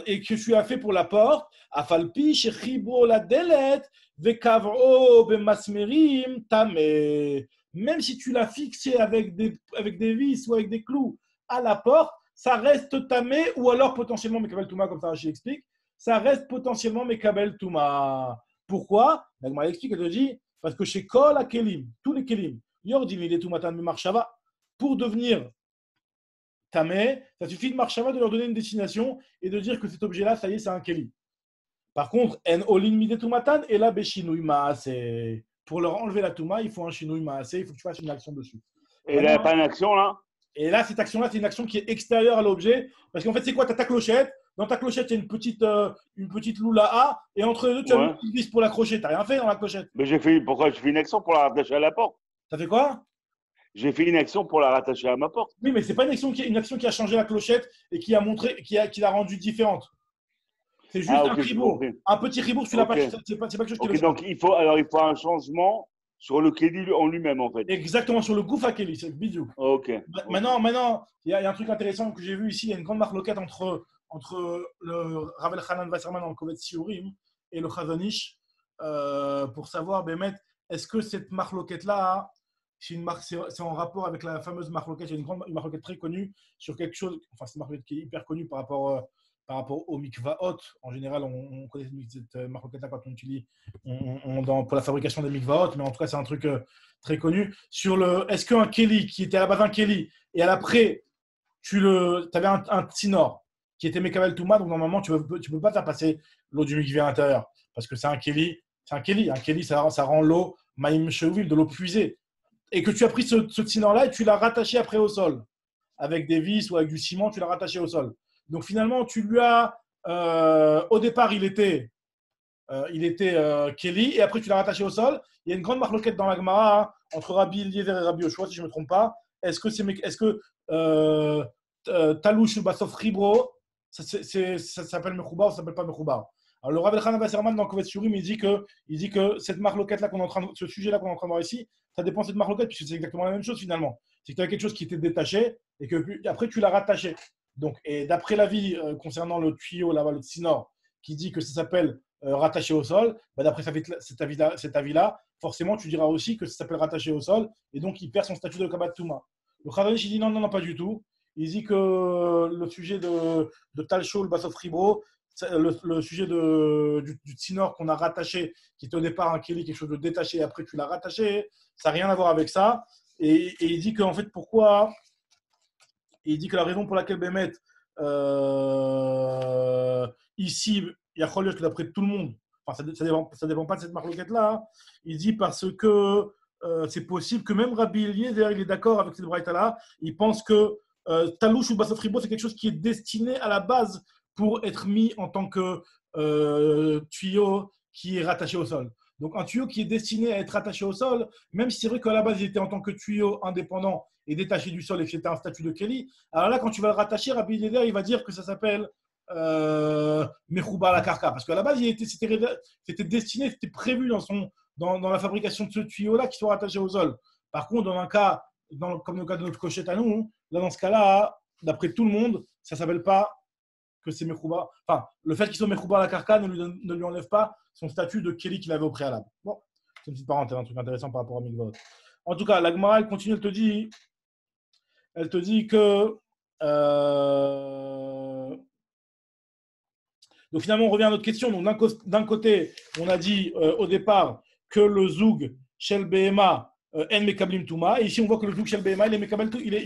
Et que tu as fait pour la porte, afalpi shechibo la delet vekavro bemasmerim tamé. Même si tu l'as fixé avec des vis ou avec des clous à la porte, ça reste tamé ou alors potentiellement Mekabel Touma, comme ça Rachid explique. Ça reste potentiellement Mekabel Touma. Pourquoi? La Gemara explique, elle te dit, parce que chez Kol HaKelim, tous les Kelim, Yordim il est Toumatan Marshava, pour devenir Tamé, ça suffit de Marshava de leur donner une destination et de dire que cet objet-là, ça y est, c'est un Kelim. Par contre, En Olin Mide Toumatan, et là, Beshinouï Maase. Pour leur enlever la Touma, il faut un Shinouï Maase, il faut que tu fasses une action dessus. Et là, il n'y a pas une action là? Et là, cette action-là, c'est une action qui est extérieure à l'objet. Parce qu'en fait, c'est quoi? Tu as ta clochette. Dans ta clochette, il y a une petite loula A. Et entre les deux, tu as une petite vis pour l'accrocher. Tu n'as rien fait dans la clochette. Mais pourquoi j'ai fait une action pour la rattacher à la porte? Ça fait quoi? J'ai fait une action pour la rattacher à ma porte. Oui, mais ce n'est pas une action qui a changé la clochette et qui l'a rendue différente. C'est juste un ribourg. Un petit ribourg, tu l'as pas. C'est pas quelque chose qui le donc, il faut un changement sur le Kéli en lui-même, en fait. Exactement, sur le Goufa Kéli, c'est le bidou. Ok. Maintenant, il y a un truc intéressant que j'ai vu ici. Il y a une grande marloquette entre le Ravel Hanan Wasserman dans le Kovet Siurim et le Chazanish pour savoir, est-ce que cette marloquette-là, c'est en rapport avec la fameuse marloquette. Il y a une marloquette très connue sur quelque chose. Enfin, c'est une marloquette qui est hyper connue par rapport au mikvaot. En général, on connaît cette marloquette-là quand on utilise pour la fabrication des mikvaot, mais en tout cas, c'est un truc très connu. Est-ce qu'un Kéli, qui était à la base un Kéli, et à l'après, tu avais un tsinor qui était Mekabel Touma, donc normalement, tu peux pas faire passer l'eau du mikvé à l'intérieur, parce que c'est un Keli. C'est un Keli. Un Keli, ça rend l'eau Maïm Sheuvil, de l'eau puisée. Et que tu as pris ce tsinor-là et tu l'as rattaché après au sol. Avec des vis ou avec du ciment, tu l'as rattaché au sol. Donc finalement, tu lui as. Au départ, il était Kelly, et après tu l'as rattaché au sol. Il y a une grande marloquette dans la Gemara, hein, entre Rabbi Eliezer et Rabbi Yoshua, si je ne me trompe pas. Est-ce que Talouch ou Bassof Ribro, ça s'appelle Mechoubar ou ça s'appelle pas Mechoubar? Alors le Rav Elchanan Wasserman dans Kovetz Shurim, il dit que cette marloquette-là ce sujet-là qu'on est en train de voir ici, ça dépend de cette marloquette, puisque c'est exactement la même chose finalement. C'est que tu as quelque chose qui était détaché, et que après tu l'as rattaché. Donc, et d'après l'avis concernant le tuyau là-bas, le tsinor, qui dit que ça s'appelle rattaché au sol, bah, d'après cet avis-là, forcément, tu diras aussi que ça s'appelle rattaché au sol, et donc il perd son statut de Kabat Touma. Le Khavanish, il dit non, pas du tout. Il dit que le sujet de Talcho, le Bassof Ribro, le sujet du tsinor qu'on a rattaché, qui était au départ un Keli, quelque chose de détaché, et après tu l'as rattaché, ça n'a rien à voir avec ça. Et il dit qu'en fait, pourquoi. Et il dit que la raison pour laquelle Bémet, ici, il y a que d'après tout le monde, enfin, ça dépend pas de cette marloquette-là, hein. Il dit parce que c'est possible que même Rabbi Eliezer, il est d'accord avec cette braïta-là. Il pense que Talouch ou Bassof Ribo, c'est quelque chose qui est destiné à la base pour être mis en tant que tuyau qui est rattaché au sol. Donc un tuyau qui est destiné à être rattaché au sol, même si c'est vrai qu'à la base il était en tant que tuyau indépendant et détaché du sol et que c'était un statut de Kelly, alors là quand tu vas le rattacher, Rabbi Eliezer il va dire que ça s'appelle Mechouba la Karka, parce qu'à la base c'était destiné, c'était prévu dans la fabrication de ce tuyau-là qui soit rattaché au sol. Par contre, dans un cas, comme le cas de notre cochette à nous, là dans ce cas-là, d'après tout le monde, ça ne s'appelle pas que c'est Mechouba. Enfin, le fait qu'il soit Mechouba la Karka ne lui enlève pas son statut de Kelly qu'il avait au préalable. Bon, c'est une petite parenthèse, un truc intéressant par rapport à Mikvot. En tout cas, la Gemara, elle continue, elle te dit que. Donc finalement, on revient à notre question. Donc d'un côté, on a dit au départ que le Zoug Shel Behema en Mekablim Touma. Et ici, on voit que le Zoug Shel Behema, il est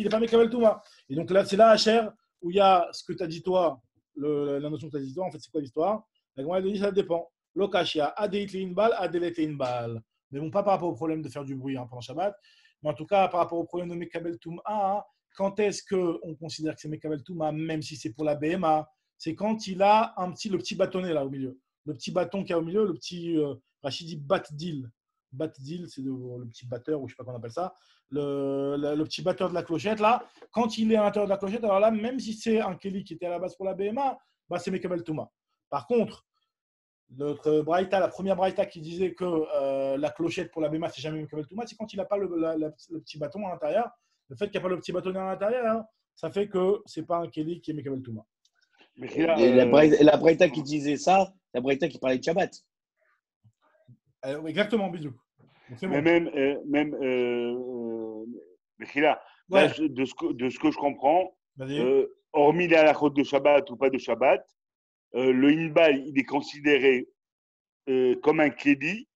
pas Mekabel Touma. Et donc là, c'est là, Hacher, où il y a ce que tu as dit toi, la notion que tu as dit toi. En fait, c'est quoi l'histoire? La Gemara dit ça dépend. Lokashia, Adeit Leinbal, Adelet Leinbal. Mais bon, pas par rapport au problème de faire du bruit pendant Shabbat, mais en tout cas par rapport au problème de Mekabel Touma. Quand est-ce qu'on considère que c'est Mekabel Touma, même si c'est pour la BMA? C'est quand il a le petit bâtonnet là au milieu. Le petit bâton qu'il y a au milieu, le petit Rachid dit bat-deal. Bat-deal, c'est le petit batteur, ou je ne sais pas comment on appelle ça. Le petit batteur de la clochette là. Quand il est à l'intérieur de la clochette, alors là, même si c'est un Kelly qui était à la base pour la BMA, bah, c'est Mekabel Touma. Par contre, notre Braïta, la première Braïta qui disait que la clochette pour la BMA, c'est jamais Mekabel Touma, c'est quand il n'a pas le petit bâton à l'intérieur. Le fait qu'il n'y a pas le petit bâtonnet à l'intérieur, hein, ça fait que ce n'est pas un Kelly qui est Mekabel Touma. Et la Braïta qui disait ça, la Braïta qui parlait de Shabbat. Exactement, bisous. Mais même Mechila, ouais. de ce que je comprends, Vas-y. hormis les halakhot de Shabbat ou pas de Shabbat, le Inbal, il est considéré comme un kédi,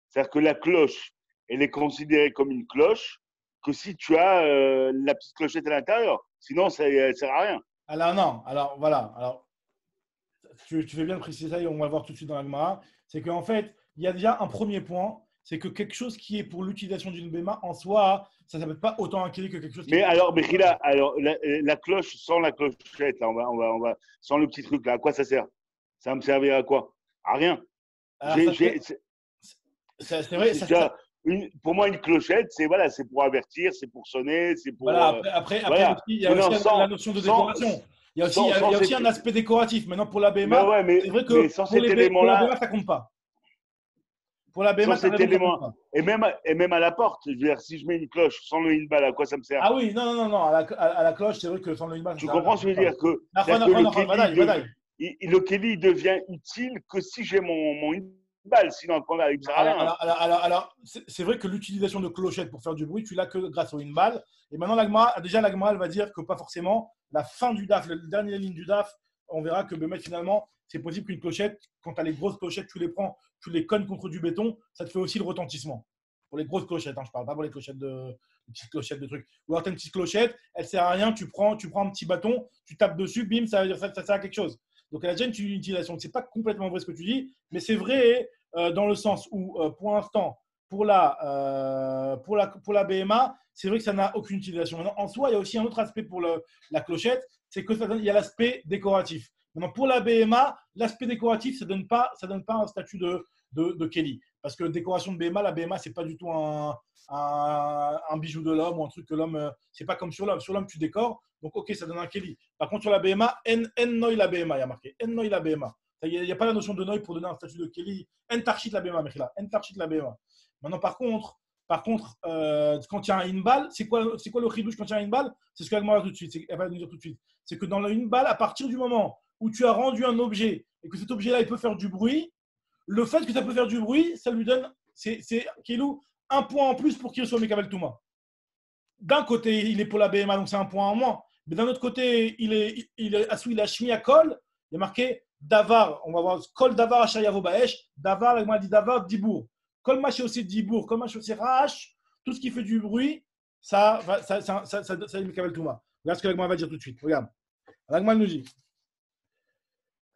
c'est-à-dire que la cloche, elle est considérée comme une cloche, que si tu as la petite clochette à l'intérieur. Sinon, ça ne sert à rien. Alors non, alors voilà. Alors, tu fais bien de préciser ça et on va le voir tout de suite dans la Gemara. C'est qu'en fait, il y a déjà un premier point, c'est que quelque chose qui est pour l'utilisation d'une BMA en soi, ça ne s'appelle pas autant un kéli que quelque chose qui. Mais alors, Bechila, la cloche sans la clochette, là, on va, sans le petit truc là, à quoi ça sert? Ça va me servir à quoi? À rien. C'est vrai. Pour moi, une clochette, c'est pour avertir, c'est pour sonner, c'est pour. Voilà, après voilà. aussi, il y a aussi la notion de décoration. Il y a aussi un aspect décoratif. Maintenant, pour la BMA, c'est vrai que pour la BMA, ça ne compte pas. Pour la BMA, ça compte pas. Et même à la porte, je veux dire, si je mets une cloche sans le inbal, à quoi ça me sert? Ah oui, non. À la cloche, c'est vrai que sans le inbal. Tu comprends ce que je veux dire? Le Kelly devient utile que si j'ai mon inbal, sinon il ne sert à rien. Alors, c'est vrai que l'utilisation de clochette pour faire du bruit, tu l'as que grâce au inbal. Et maintenant, l'agma, elle va dire que pas forcément. La fin du DAF, la dernière ligne du DAF, on verra que finalement, c'est possible qu'une clochette, quand tu as les grosses clochettes, tu les prends, tu les cognes contre du béton, ça te fait aussi le retentissement. Pour les grosses clochettes, hein, je parle pas pour les clochettes les petites clochettes de trucs. Ou alors tu as une petite clochette, elle sert à rien, tu prends un petit bâton, tu tapes dessus, bim, ça sert à quelque chose. Donc elle a déjà une utilisation. C'est pas complètement vrai ce que tu dis, mais c'est vrai dans le sens où, pour l'instant, pour la BMA, c'est vrai que ça n'a aucune utilisation. Maintenant, en soi, il y a aussi un autre aspect pour la clochette, c'est que il y a l'aspect décoratif. Maintenant, pour la BMA, l'aspect décoratif, ça donne pas un statut de Kelly. Parce que décoration de BMA, la BMA, c'est pas du tout un bijou de l'homme ou un truc que l'homme. C'est pas comme sur l'homme. Sur l'homme, tu décores. Donc, ok, ça donne un Kelly. Par contre, sur la BMA, en noy la BMA, il y a marqué. En noy la BMA. Il n'y a pas la notion de noy pour donner un statut de Kelly. En tarchit la BMA, Mechila. En tarchit la BMA. Maintenant, par contre, quand il y a un in-ball, c'est quoi le chidouche quand il y a un in-ball? C'est ce qu'elle va tout de suite. Elle va nous dire tout de suite. C'est que dans le in-ball, à partir du moment où tu as rendu un objet et que cet objet-là, il peut faire du bruit, le fait que ça peut faire du bruit, ça lui donne, c'est Kilou, un point en plus pour qu'il soit Mekabel Touma. D'un côté, il est pour la BMA, donc c'est un point en moins. Mais d'un autre côté, il a Shmi à Kol, il y a marqué Davar, on va voir Kol Davar Ashayavo Baesh, Davar, il m'a dit Davar Dibour. Kol Maché aussi Dibour, Kol Maché aussi Rash, tout ce qui fait du bruit, ça est Mekabel Touma. Regarde ce que l'Agma va dire tout de suite. Regarde. L'Agma nous dit.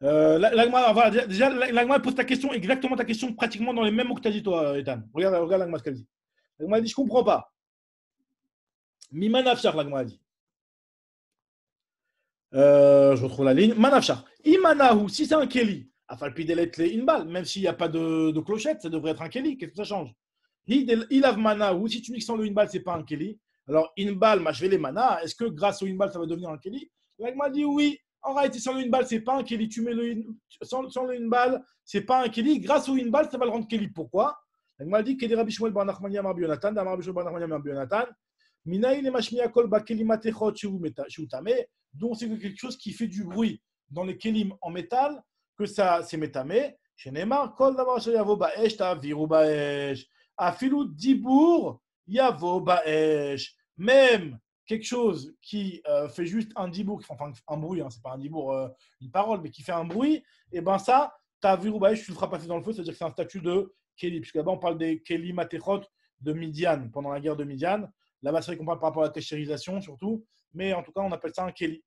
Déjà, l'Agma pose exactement ta question, pratiquement dans les mêmes mots que tu as dit, toi, Ethan. Regarde l'Agma ce qu'elle dit. L'Agma dit je ne comprends pas. Mima Nafshar, l'Agma dit. Je retrouve la ligne. Manafshar. Imanahu, si c'est un Kelly, Afalpidelet une balle, même s'il n'y a pas de clochette, ça devrait être un Kelly. Qu'est-ce que ça change? Ilav Manahu, si tu dis que sans le une balle, ce n'est pas un Kelly. Alors, une balle, je vais les mana. Est-ce que grâce au une balle, ça va devenir un Kelly? L'Agma dit oui. En réalité, sans le une balle, c'est pas un Kelly. Tu mets sans le une balle, c'est pas un Kelly. Grâce au une balle, ça va le rendre Kelly. Pourquoi? L'Agma dit que Rabbi Shmuel bar Nachmania mar Bionatan, Rabbi Shmuel bar Nachmania mar Bionatan, Minaï le mashmiya kol ba kelim atechot shu tameh. Donc c'est quelque chose qui fait du bruit dans les kelim en métal, que ça c'est métamé. Chez Neymar, kol davar sheyavo baesh ta'aviru baesh. Afilu dibour yavo baesh. Même quelque chose qui fait juste un dibour, enfin un bruit, hein, c'est pas un dibour, une parole, mais qui fait un bruit, et ben ça, ta'aviru baesh, tu le feras passer dans le feu, c'est-à-dire que c'est un statut de Kéli, puisque là-bas on parle des Kéli Matechot de Midian, pendant la guerre de Midian. Là-bas, c'est vrai qu'on parle par rapport à la téchérisation surtout, mais en tout cas, on appelle ça un Kéli.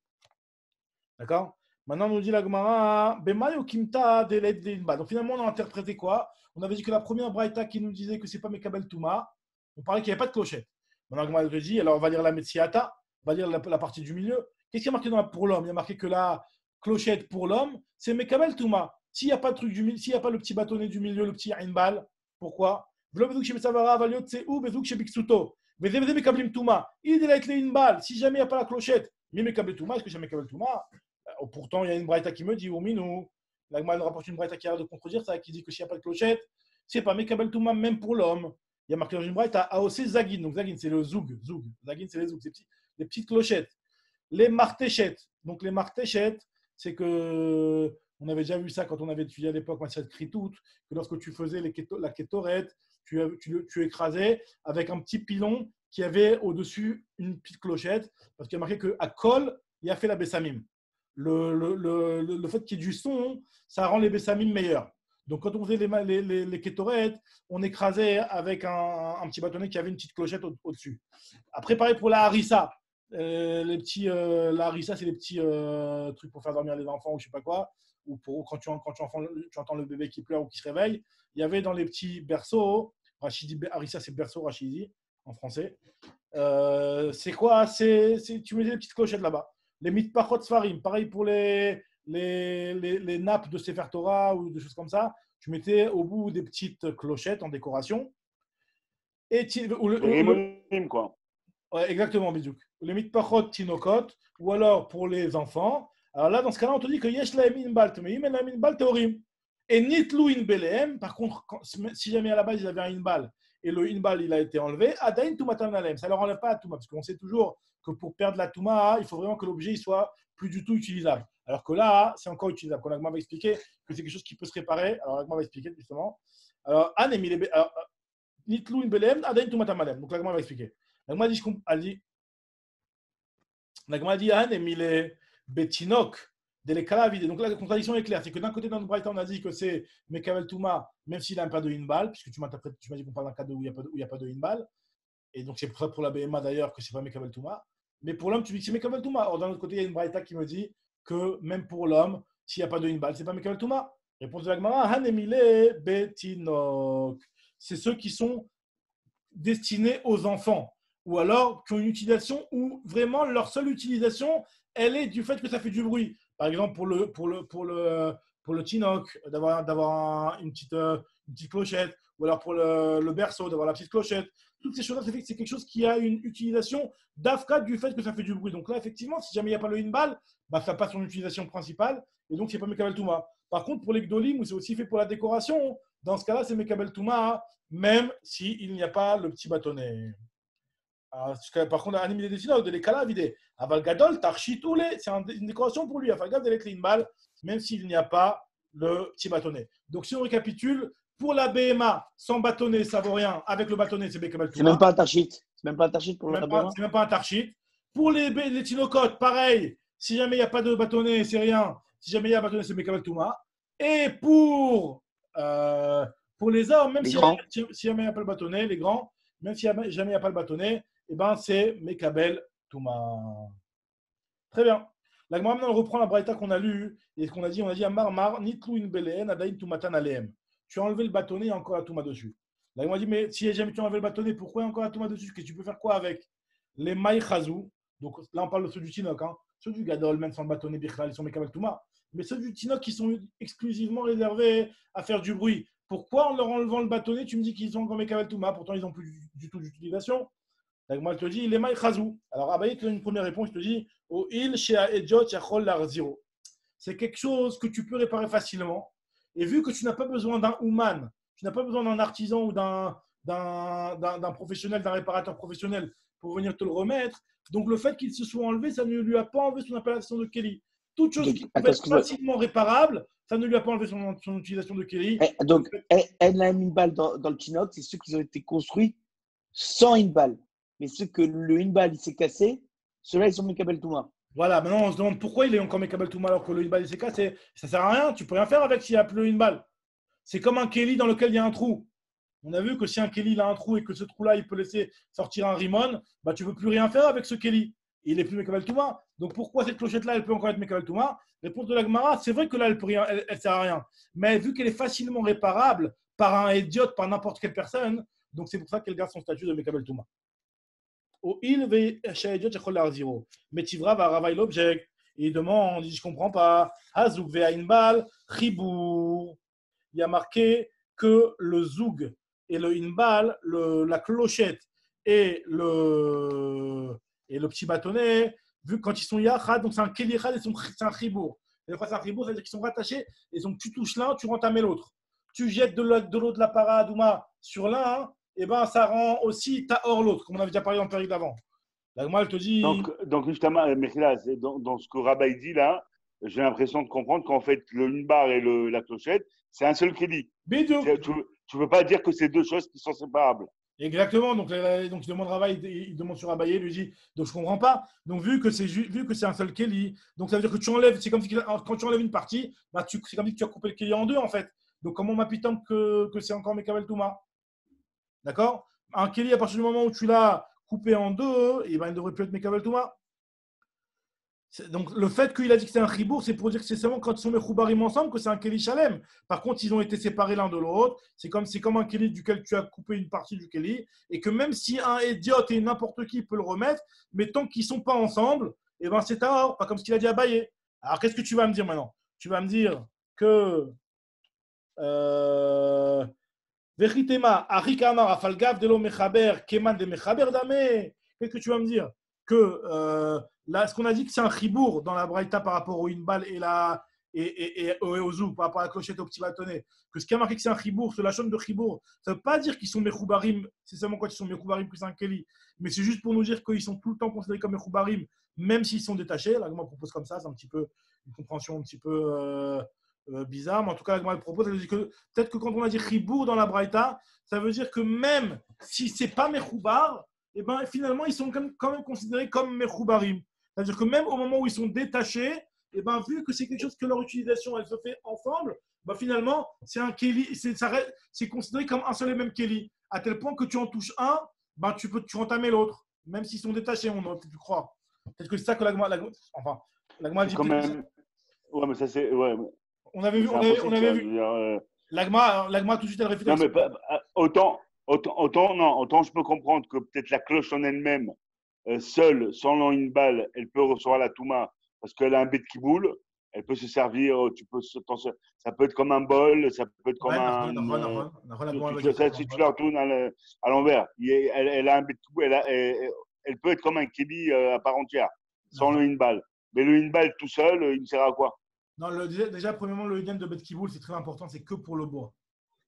D'accord? Maintenant, on nous dit la Gemara, Bemayo Kimta Deled Linba. Donc finalement, on a interprété quoi? On avait dit que la première braïta qui nous disait que c'est pas Mekabel Touma, on parlait qu'il n'y avait pas de clochette. Maintenant, la Gemara dit, alors on va lire la Metsiata, on va lire la partie du milieu. Qu'est-ce qui est marqué pour l'homme? Il y a marqué que la clochette pour l'homme, c'est Mekabel Touma. S'il n'y a pas de truc du milieu, s'il n'y a pas le petit bâtonnet du milieu, le petit Ainbal, pourquoi? Mais il a été une balle. Si jamais il n'y a pas la clochette, mais Mekabel Touma, est-ce que j'ai Mekabel Touma? Pourtant, il y a une braïta qui me dit, Oumino, l'Agma rapporte une braïta qui a l'air de contredire ça, qui dit que s'il n'y a pas de clochette, c'est pas Mekabel Touma, même pour l'homme. Il y a marqué dans une braïta AOC Zagin. Donc Zagin, c'est le zoug. Zagin, c'est les zougs, les petites clochettes. Les martéchettes. Donc les martéchettes, c'est que. On avait déjà vu ça quand on avait étudié à l'époque Matzat Kritout, que lorsque tu faisais la kétorette, tu écrasais avec un petit pilon qui avait au-dessus une petite clochette, parce qu'il y a marqué qu'à Kol, il a fait la Bessamim. Le fait qu'il y ait du son, ça rend les Bessamim meilleurs. Donc quand on faisait les kétorettes, on écrasait avec un petit bâtonnet qui avait une petite clochette au-dessus. Après, pareil pour la harissa. La harissa, c'est les petits trucs pour faire dormir les enfants ou je ne sais pas quoi. Ou quand tu entends le bébé qui pleure ou qui se réveille, il y avait dans les petits berceaux, Rachidi, Harissa c'est berceau, Rachidi en français. C'est quoi? Tu mets des petites clochettes là-bas. Les mitpachot sfarim, pareil pour les nappes de Sefer Torah ou des choses comme ça. Tu mettais au bout des petites clochettes en décoration. Rimonim, quoi. Ouais, exactement, Bizouk. Les mitpachot tinokot, ou alors pour les enfants. Alors là, dans ce cas-là, on te dit que yesh la emin balt, mais il la emin balt théorim. Et nitlou in belem, par contre, si jamais à la base ils avaient un inbal et le inbal il a été enlevé, adain tumatan nalem, ça leur enlève pas la touma, parce qu'on sait toujours que pour perdre la touma, il faut vraiment que l'objet soit plus du tout utilisable. Alors que là, c'est encore utilisable. Quand l'Agma va expliquer que c'est quelque chose qui peut se réparer, alors l'Agma va expliquer justement. Alors, nitlou in belem, adain tumatan nalem. Donc l'Agma va expliquer. L'Agma dit, L'Agma dit, Betinok, Delekala vide. Donc là, la contradiction est claire. C'est que d'un côté, dans le Braïta, on a dit que c'est Mekabel Touma, même s'il n'a pas de Inbal, puisque tu m'as dit qu'on parle d'un cas où il n'y a pas de Inbal. Et donc, c'est pour ça pour la BMA d'ailleurs que c'est pas Mekabel Touma. Mais pour l'homme, tu dis que c'est Mekabel Touma. Or, d'un autre côté, il y a une Braïta qui me dit que même pour l'homme, s'il n'y a pas de Inbal, c'est pas Mekabel Touma. Réponse de la Gemara, Hanemile Betinok. C'est ceux qui sont destinés aux enfants. Ou alors qui ont une utilisation où vraiment leur seule utilisation, elle est du fait que ça fait du bruit. Par exemple, pour le Tinoc, d'avoir une petite clochette. Ou alors pour le berceau, d'avoir la petite clochette. Toutes ces choses-là, c'est quelque chose qui a une utilisation d'Afka du fait que ça fait du bruit. Donc là, effectivement, si jamais il n'y a pas le Inbal, bah, ça passe son utilisation principale et donc c'est pas Mekabel Touma. Par contre, pour les Gdolim, où c'est aussi fait pour la décoration, dans ce cas-là, c'est Mekabel Touma, même s'il n'y a pas le petit bâtonnet. Par contre, Anim il est de l'écala vidé. Aval Gadol, Tarchit Oulé, c'est une décoration pour lui. Aval Gadol, Inbal, même s'il n'y a pas le petit bâtonnet. Donc si on récapitule, pour la BMA, sans bâtonnet, ça vaut rien. Avec le bâtonnet, c'est Mekabel Touma. C'est même pas un tarchit. C'est même pas un tarchit pour la BMA. C'est même pas un tarchit. Pour les tinocotes, pareil. Si jamais il n'y a pas de bâtonnet, c'est rien. Si jamais il y a un bâtonnet, c'est Mekabel Touma. Et pour les hommes, même si jamais il n'y a pas le bâtonnet, les grands, même si jamais il n'y a pas le bâtonnet, eh ben, c'est Mekabel Touma. Très bien. La Gemara maintenant reprend la braïta qu'on a lue et ce qu'on a dit. On a dit à Marmar, Nitlu in Beleen, Adain Tumatan Aleem. Tu as enlevé le bâtonnet et encore la Touma dessus. Là, il m'a dit, mais si jamais tu as enlevé le bâtonnet, pourquoi encore la Touma dessus? Que tu peux faire quoi avec les Maï Chazou? Donc là, on parle de ceux du Tinok, hein. Ceux du Gadol, même sans le bâtonnet, Bichlal, ils sont Mekabel Touma. Mais ceux du Tinok qui sont exclusivement réservés à faire du bruit. Pourquoi en leur enlevant le bâtonnet, tu me dis qu'ils sont encore Mekabel Touma? Pourtant, ils n'ont plus du tout d'utilisation. Donc moi, je te dis, les Maï Chazou. Alors, Abaye te donne une première réponse, je te dis, au il chez Edjot Yachol Lar Zero. C'est quelque chose que tu peux réparer facilement. Et vu que tu n'as pas besoin d'un Ouman, tu n'as pas besoin d'un artisan ou d'un professionnel, d'un réparateur professionnel pour venir te le remettre, donc le fait qu'il se soit enlevé, ça ne lui a pas enlevé son appellation de Kelly. Toute chose qui peut être facilement réparable, ça ne lui a pas enlevé son utilisation de Kelly. Donc, elle a mis une balle dans le Chinook, c'est ceux qui ont été construits sans une balle. Mais ceux que le Inbal il s'est cassé, ceux-là, ils sont Mekabel Touma. Voilà, maintenant on se demande pourquoi il est encore Mekabel Touma alors que le Inbal il s'est cassé. Ça sert à rien, tu peux rien faire avec s'il n'y a plus le Inbal. C'est comme un Kelly dans lequel il y a un trou. On a vu que si un Kelly il a un trou et que ce trou-là il peut laisser sortir un Rimon, bah tu ne peux plus rien faire avec ce Kelly. Il n'est plus Mekabel Touma. Donc pourquoi cette clochette-là elle peut encore être Mekabel Touma? Réponse de la Gemara, c'est vrai que là elle ne sert à rien. Mais vu qu'elle est facilement réparable par un idiote, par n'importe quelle personne, donc c'est pour ça qu'elle garde son statut de Mekabel Touma. Mais Tivra va ravailler l'objet. Il demande, il dit, je ne comprends pas. Hazouk ve Inbal, Chibour. Il y a marqué que le zoug et le Inbal, la clochette et le petit bâtonnet, vu que quand ils sont yachad, donc c'est un kelirad et c'est un chibour. Et des fois, c'est un chibour, c'est-à-dire qu'ils sont rattachés. Et donc, tu touches l'un, tu rentames l'autre. Tu jettes de l'eau de la paradouma sur l'un, et ben ça rend aussi tahor l'autre, comme on avait déjà parlé dans le période d'avant. Là, moi, elle te dit. Donc justement, Mechila, dans ce que Rabbi dit là, j'ai l'impression de comprendre qu'en fait, le Inbar et la clochette, c'est un seul Kéli. Tu ne veux pas dire que c'est deux choses qui sont séparables. Exactement. Donc il demande Rabbi, il demande sur Rabbi, il lui dit, donc je ne comprends pas. Donc vu que c'est un seul Kéli, donc ça veut dire que tu enlèves, c'est comme si quand tu enlèves une partie, bah, c'est comme si tu as coupé le Kéli en deux en fait. Donc comment m'appitante que c'est encore Mekabel Touma? D'accord? Un Kéli, à partir du moment où tu l'as coupé en deux, il ne devrait plus être Mekabel Touma. Donc le fait qu'il a dit que c'est un chibour, c'est pour dire que c'est seulement quand ils sont mechoubarim ensemble que c'est un Kéli Shalem. Par contre, ils ont été séparés l'un de l'autre. C'est comme un Kéli duquel tu as coupé une partie du Kéli. Et que même si un idiote et n'importe qui peut le remettre, mais tant qu'ils ne sont pas ensemble, eh ben c'est tahor, pas comme ce qu'il a dit à Baye. Alors qu'est-ce que tu vas me dire maintenant? Tu vas me dire que Vechitema, Arikamar, Afalgav, Delo Mechaber, Keman de Mechaber Dame. Qu'est-ce que tu vas me dire? Que là, ce qu'on a dit que c'est un chibour dans la Braïta par rapport au Inbal et au Zou, par rapport à la clochette au petit bâtonnet, que ce qui a marqué que c'est un chibour, c'est la chaîne de chibour, ça ne veut pas dire qu'ils sont mechoubarim, c'est seulement quand ils sont mechoubarim que c'est un Kéli, mais c'est juste pour nous dire qu'ils sont tout le temps considérés comme mechoubarim, même s'ils sont détachés. Là, moi, propose comme ça, c'est un petit peu une compréhension un petit peu bizarre, mais en tout cas, la propose, elle dit que peut-être que quand on a dit chibour dans la Braïta, ça veut dire que même si ce n'est pas mechoubar, et ben, finalement, ils sont quand même considérés comme mechoubarim. C'est-à-dire que même au moment où ils sont détachés, et ben vu que c'est quelque chose que leur utilisation elle se fait ensemble, ben finalement c'est un keli, c'est considéré comme un seul et même keli, à tel point que tu en touches un, ben tu entamer l'autre, même s'ils sont détachés, on aurait pu croire. Peut-être que c'est ça que enfin l'agma dit quand peut-être. même. Ouais, mais ça, c'est. Ouais, On avait mais vu, c'est on impossible, avait ça. Je vu. veux dire, L'agma tout de suite elle réfute non, avec mais ça. autant je peux comprendre que peut-être la cloche en elle-même, seule, sans une balle, elle peut recevoir la Touma parce qu'elle a un bête qui boule. Elle peut se servir, ça peut être comme un bol, ça peut être comme Ouais, un. l'agma elle va dire ça comme un Si tu bol. la retournes à l'envers, elle a un bête qui boule, elle peut être comme un kébi à part entière, sans le une balle. Mais le une balle tout seul, il me sert à quoi? Non, déjà, premièrement, le lien de Bet Kiboul, c'est très important, c'est que pour le bois.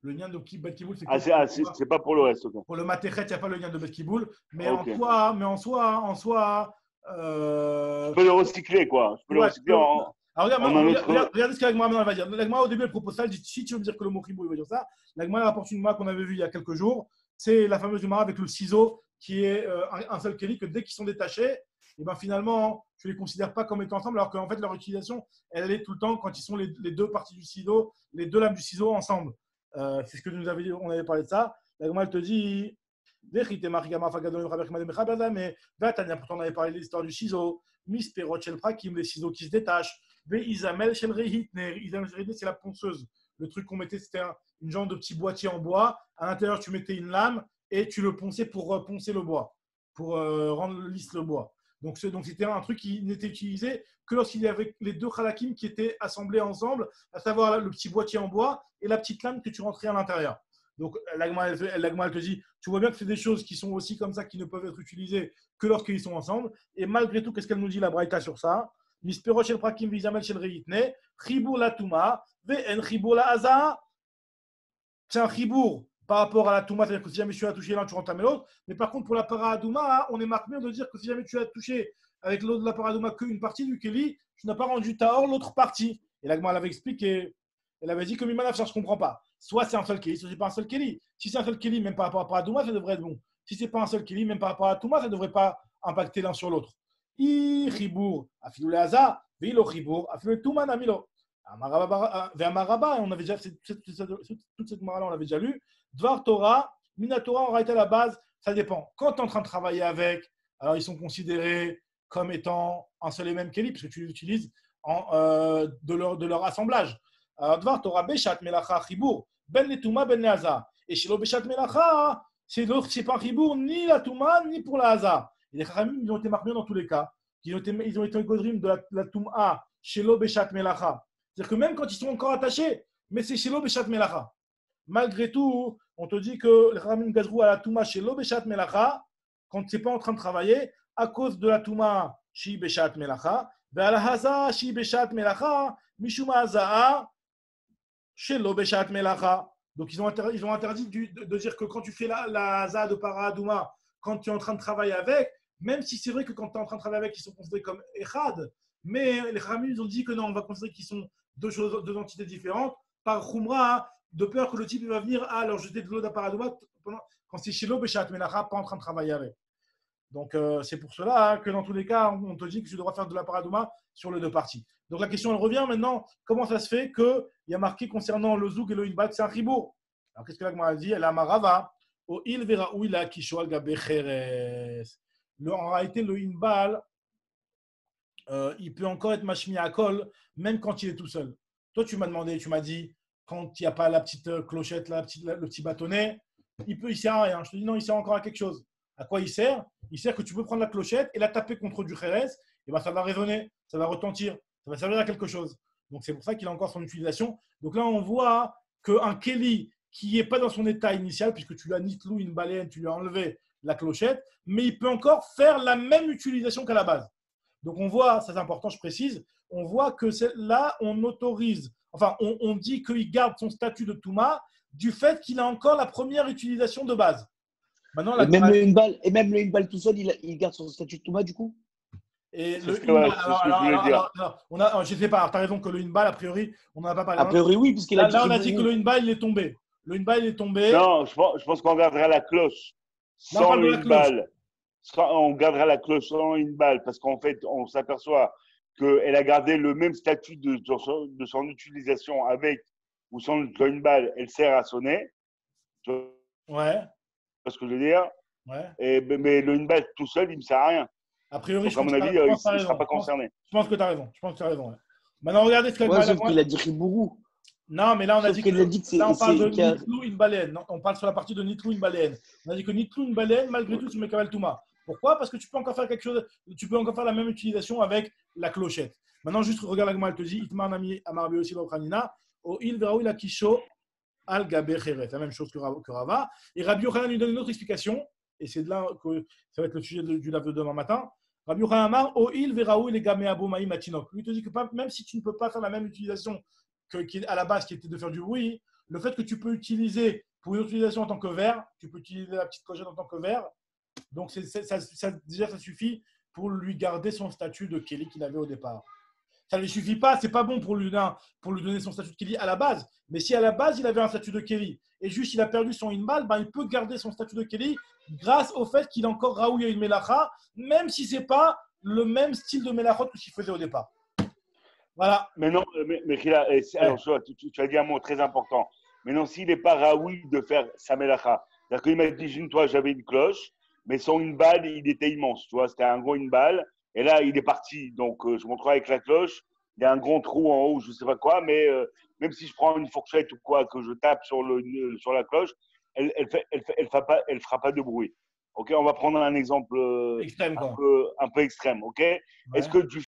Le lien de Bet Kiboul, c'est que pour le bois. C'est pas pour le reste. Okay. Pour le Matéchet, il n'y a pas le lien de Bet Kiboul. Mais Ok. en soi, Je peux le recycler, quoi. Je peux le ouais, recycler en un autre. regarde ce que l'Agma maintenant va dire. L'Agma, au début, elle propose ça. Elle dit si tu veux me dire que le mot Kiboul, il va dire ça. L'Agma, elle rapporte une Gemara qu'on avait vue il y a quelques jours. C'est la fameuse Gemara avec le ciseau qui est un seul Kéli, que dès qu'ils sont détachés, et ben finalement, tu ne les considères pas comme étant ensemble, alors qu'en fait, leur utilisation, elle est tout le temps quand ils sont les deux parties du ciseau, les deux lames du ciseau ensemble. C'est ce que nous avait, on avait parlé de ça. La Gemara, elle te dit mais pourtant on avait parlé de l'histoire du ciseau, Misperot shel prakim, les ciseaux qui se détachent, Veizamel shel rehitner, c'est la ponceuse. Le truc qu'on mettait, c'était une genre de petit boîtier en bois. À l'intérieur, tu mettais une lame et tu le ponçais pour poncer le bois, pour rendre lisse le bois. Donc c'était un truc qui n'était utilisé que lorsqu'il y avait les deux khalakim qui étaient assemblés ensemble, à savoir le petit boîtier en bois et la petite lame que tu rentrais à l'intérieur. Donc l'agma elle te dit, tu vois bien que c'est des choses qui sont aussi comme ça, qui ne peuvent être utilisées que lorsqu'ils sont ensemble. Et malgré tout, qu'est-ce qu'elle nous dit la Braïta sur ça? Mispero shel prakim vizamel shel reitne, chibur la touma, ve'en chibur la haza. C'est un chibour par rapport à la touma, c'est-à-dire que si jamais tu as touché l'un, tu rentames l'autre. Mais par contre, pour la paradouma, on est marqué de dire que si jamais tu as touché avec l'autre de la paradouma qu'une partie du keli, tu n'as pas rendu tahor l'autre partie. Et l'agma elle avait expliqué, elle avait dit que Mimanaf, ça je ne comprends pas. Soit c'est un seul keli, soit c'est pas un seul keli. Si c'est un seul keli, même par rapport à paradouma, ça devrait être bon. Si c'est pas un seul keli, même par rapport à touma, ça ne devrait pas impacter l'un sur l'autre. I chibour, afilou le haza, vilo chibour, afilou touma namilo. Ve'amaraba, on avait déjà toute cette morale, on l'avait déjà lu. Dvar Torah, Minatora, on aurait été à la base, ça dépend. Quand tu es en train de travailler avec, alors ils sont considérés comme étant un seul et même keli, puisque tu les utilises de leur assemblage. Alors Dvar Torah, Beshat, Melacha, Chibour, Ben Letuma, Ben Lehaza. Et chez Beshat Melacha, c'est pas un Chibour ni la Touma, ni pour la Haza. Et les Chachamim, ils ont été marqués dans tous les cas. Ils ont été Godrim de la Touma, chez Beshat Melacha. C'est-à-dire que même quand ils sont encore attachés, mais c'est chez Beshat Melacha. Malgré tout, on te dit que les Chachamim gazrou à la Touma chez Beshat Melacha, quand tu n'es pas en train de travailler, à cause de la Touma chez Beshat Melacha, et à la Haza chez Beshat Melacha, Mishuma Haza'a chez Beshat Melacha. Donc ils ont interdit de dire que quand tu fais la Haza de Paradouma, quand tu es en train de travailler avec, même si c'est vrai que quand tu es en train de travailler avec, ils sont considérés comme Echad, mais les Chachamim ils ont dit que non, on va considérer qu'ils sont deux entités différentes, par Khumra, de peur que le type va venir à leur jeter de l'eau d'apparadoma quand c'est chez Beshat Melacha, pas en train de travailler avec. Donc c'est pour cela que dans tous les cas, on te dit que tu devras faire de l'apparadoma sur les deux parties. Donc la question elle revient maintenant, comment ça se fait qu'il y a marqué concernant le zouk et le inbal, c'est un chibour? Alors qu'est-ce que l'agma a dit? Elle a marava, au il vera ou il a kishoal gabecheres. En réalité, le inbal, il peut encore être machmi à kol, même quand il est tout seul. Toi, tu m'as dit, quand il n'y a pas la petite clochette, le petit bâtonnet, il sert à rien. Je te dis non, il sert encore à quelque chose. À quoi il sert? Il sert que tu peux prendre la clochette et la taper contre du Jerez, et ben ça va résonner, ça va retentir, ça va servir à quelque chose. Donc c'est pour ça qu'il a encore son utilisation. Donc là, on voit qu'un Keli qui n'est pas dans son état initial, puisque tu lui as nitlou une baleine, tu lui as enlevé la clochette, mais il peut encore faire la même utilisation qu'à la base. Donc on voit, ça c'est important, je précise, on voit que là, on autorise, enfin, on dit qu'il garde son statut de Touma du fait qu'il a encore la première utilisation de base. Maintenant, et même le Inbal tout seul, il garde son statut de Touma du coup? Et le Inbal, je ne sais pas, tu as raison que le Inbal, a priori, on n'en a pas parlé. A priori, oui, puisqu'il a dit. Là, on a dit que le Inbal, il est tombé. Le Inbal, il est tombé. Non, je pense qu'on gardera la cloche sans le Inbal. On gardera la cloche sans une balle parce qu'en fait, on s'aperçoit qu'elle a gardé le même statut de son utilisation avec ou sans une balle, elle sert à sonner. Tu Ouais, vois ce que je veux dire? ouais. Mais le une-balle tout seul, il ne me sert à rien. A priori, Donc, à mon avis, il je pense que tu as ne sera raison. pas concerné. Je pense que tu as raison. Je pense que tu as raison. Ouais. Maintenant, regardez ce que Ouais, sauf qu'il a dit Ribourou. Non, mais là, on a Sauf dit qu'il a dit que là, on parle de qu'il y a- Nitlou une baleine. Non, on parle sur la partie de Nitlou une baleine. On a dit que Nitlou une baleine, malgré tout, c'est Mekabel Touma. Pourquoi? Parce que tu peux encore faire quelque chose, tu peux encore faire la même utilisation avec la clochette. Maintenant, juste regarde la Gemara, elle te dit Itmar Nami Amarbi aussi Khanina, O Il Veraoui la Kisho Al Gaber Cheret. La même chose que Rava. Et Rabbi Yochanan lui donne une autre explication, et c'est de là que ça va être le sujet du lave de demain matin. Rabbi Yochanan Amar, O Il Veraoui les Gamé Abomaï Matinok. Lui, il te dit que même si tu ne peux pas faire la même utilisation à la base qui était de faire du bruit, le fait que tu peux utiliser pour une utilisation en tant que verre, tu peux utiliser la petite clochette en tant que verre, donc déjà ça suffit pour lui garder son statut de Kelly qu'il avait au départ. Ça ne lui suffit pas, c'est pas bon pour lui donner son statut de Kelly à la base, mais si à la base il avait un statut de Kelly et juste il a perdu son inbal, ben, il peut garder son statut de Kelly grâce au fait qu'il a encore Raoui une Melacha, même si c'est pas le même style de Melachot que ce qu'il faisait au départ. Voilà. Mais non, mais alors, tu as dit un mot très important. Mais non, s'il n'est pas Raoui de faire sa Melacha, c'est-à-dire qu'il m'imagine, toi, j'avais une cloche, mais son une balle, il était immense, tu vois, c'était un gros une balle, et là, il est parti. Donc, je montre avec la cloche, il y a un grand trou en haut, je ne sais pas quoi, mais même si je prends une fourchette ou quoi, que je tape sur la cloche, elle fera pas de bruit. Ok, on va prendre un exemple Extrême, quoi. un peu extrême. Ok, Ouais. est-ce que du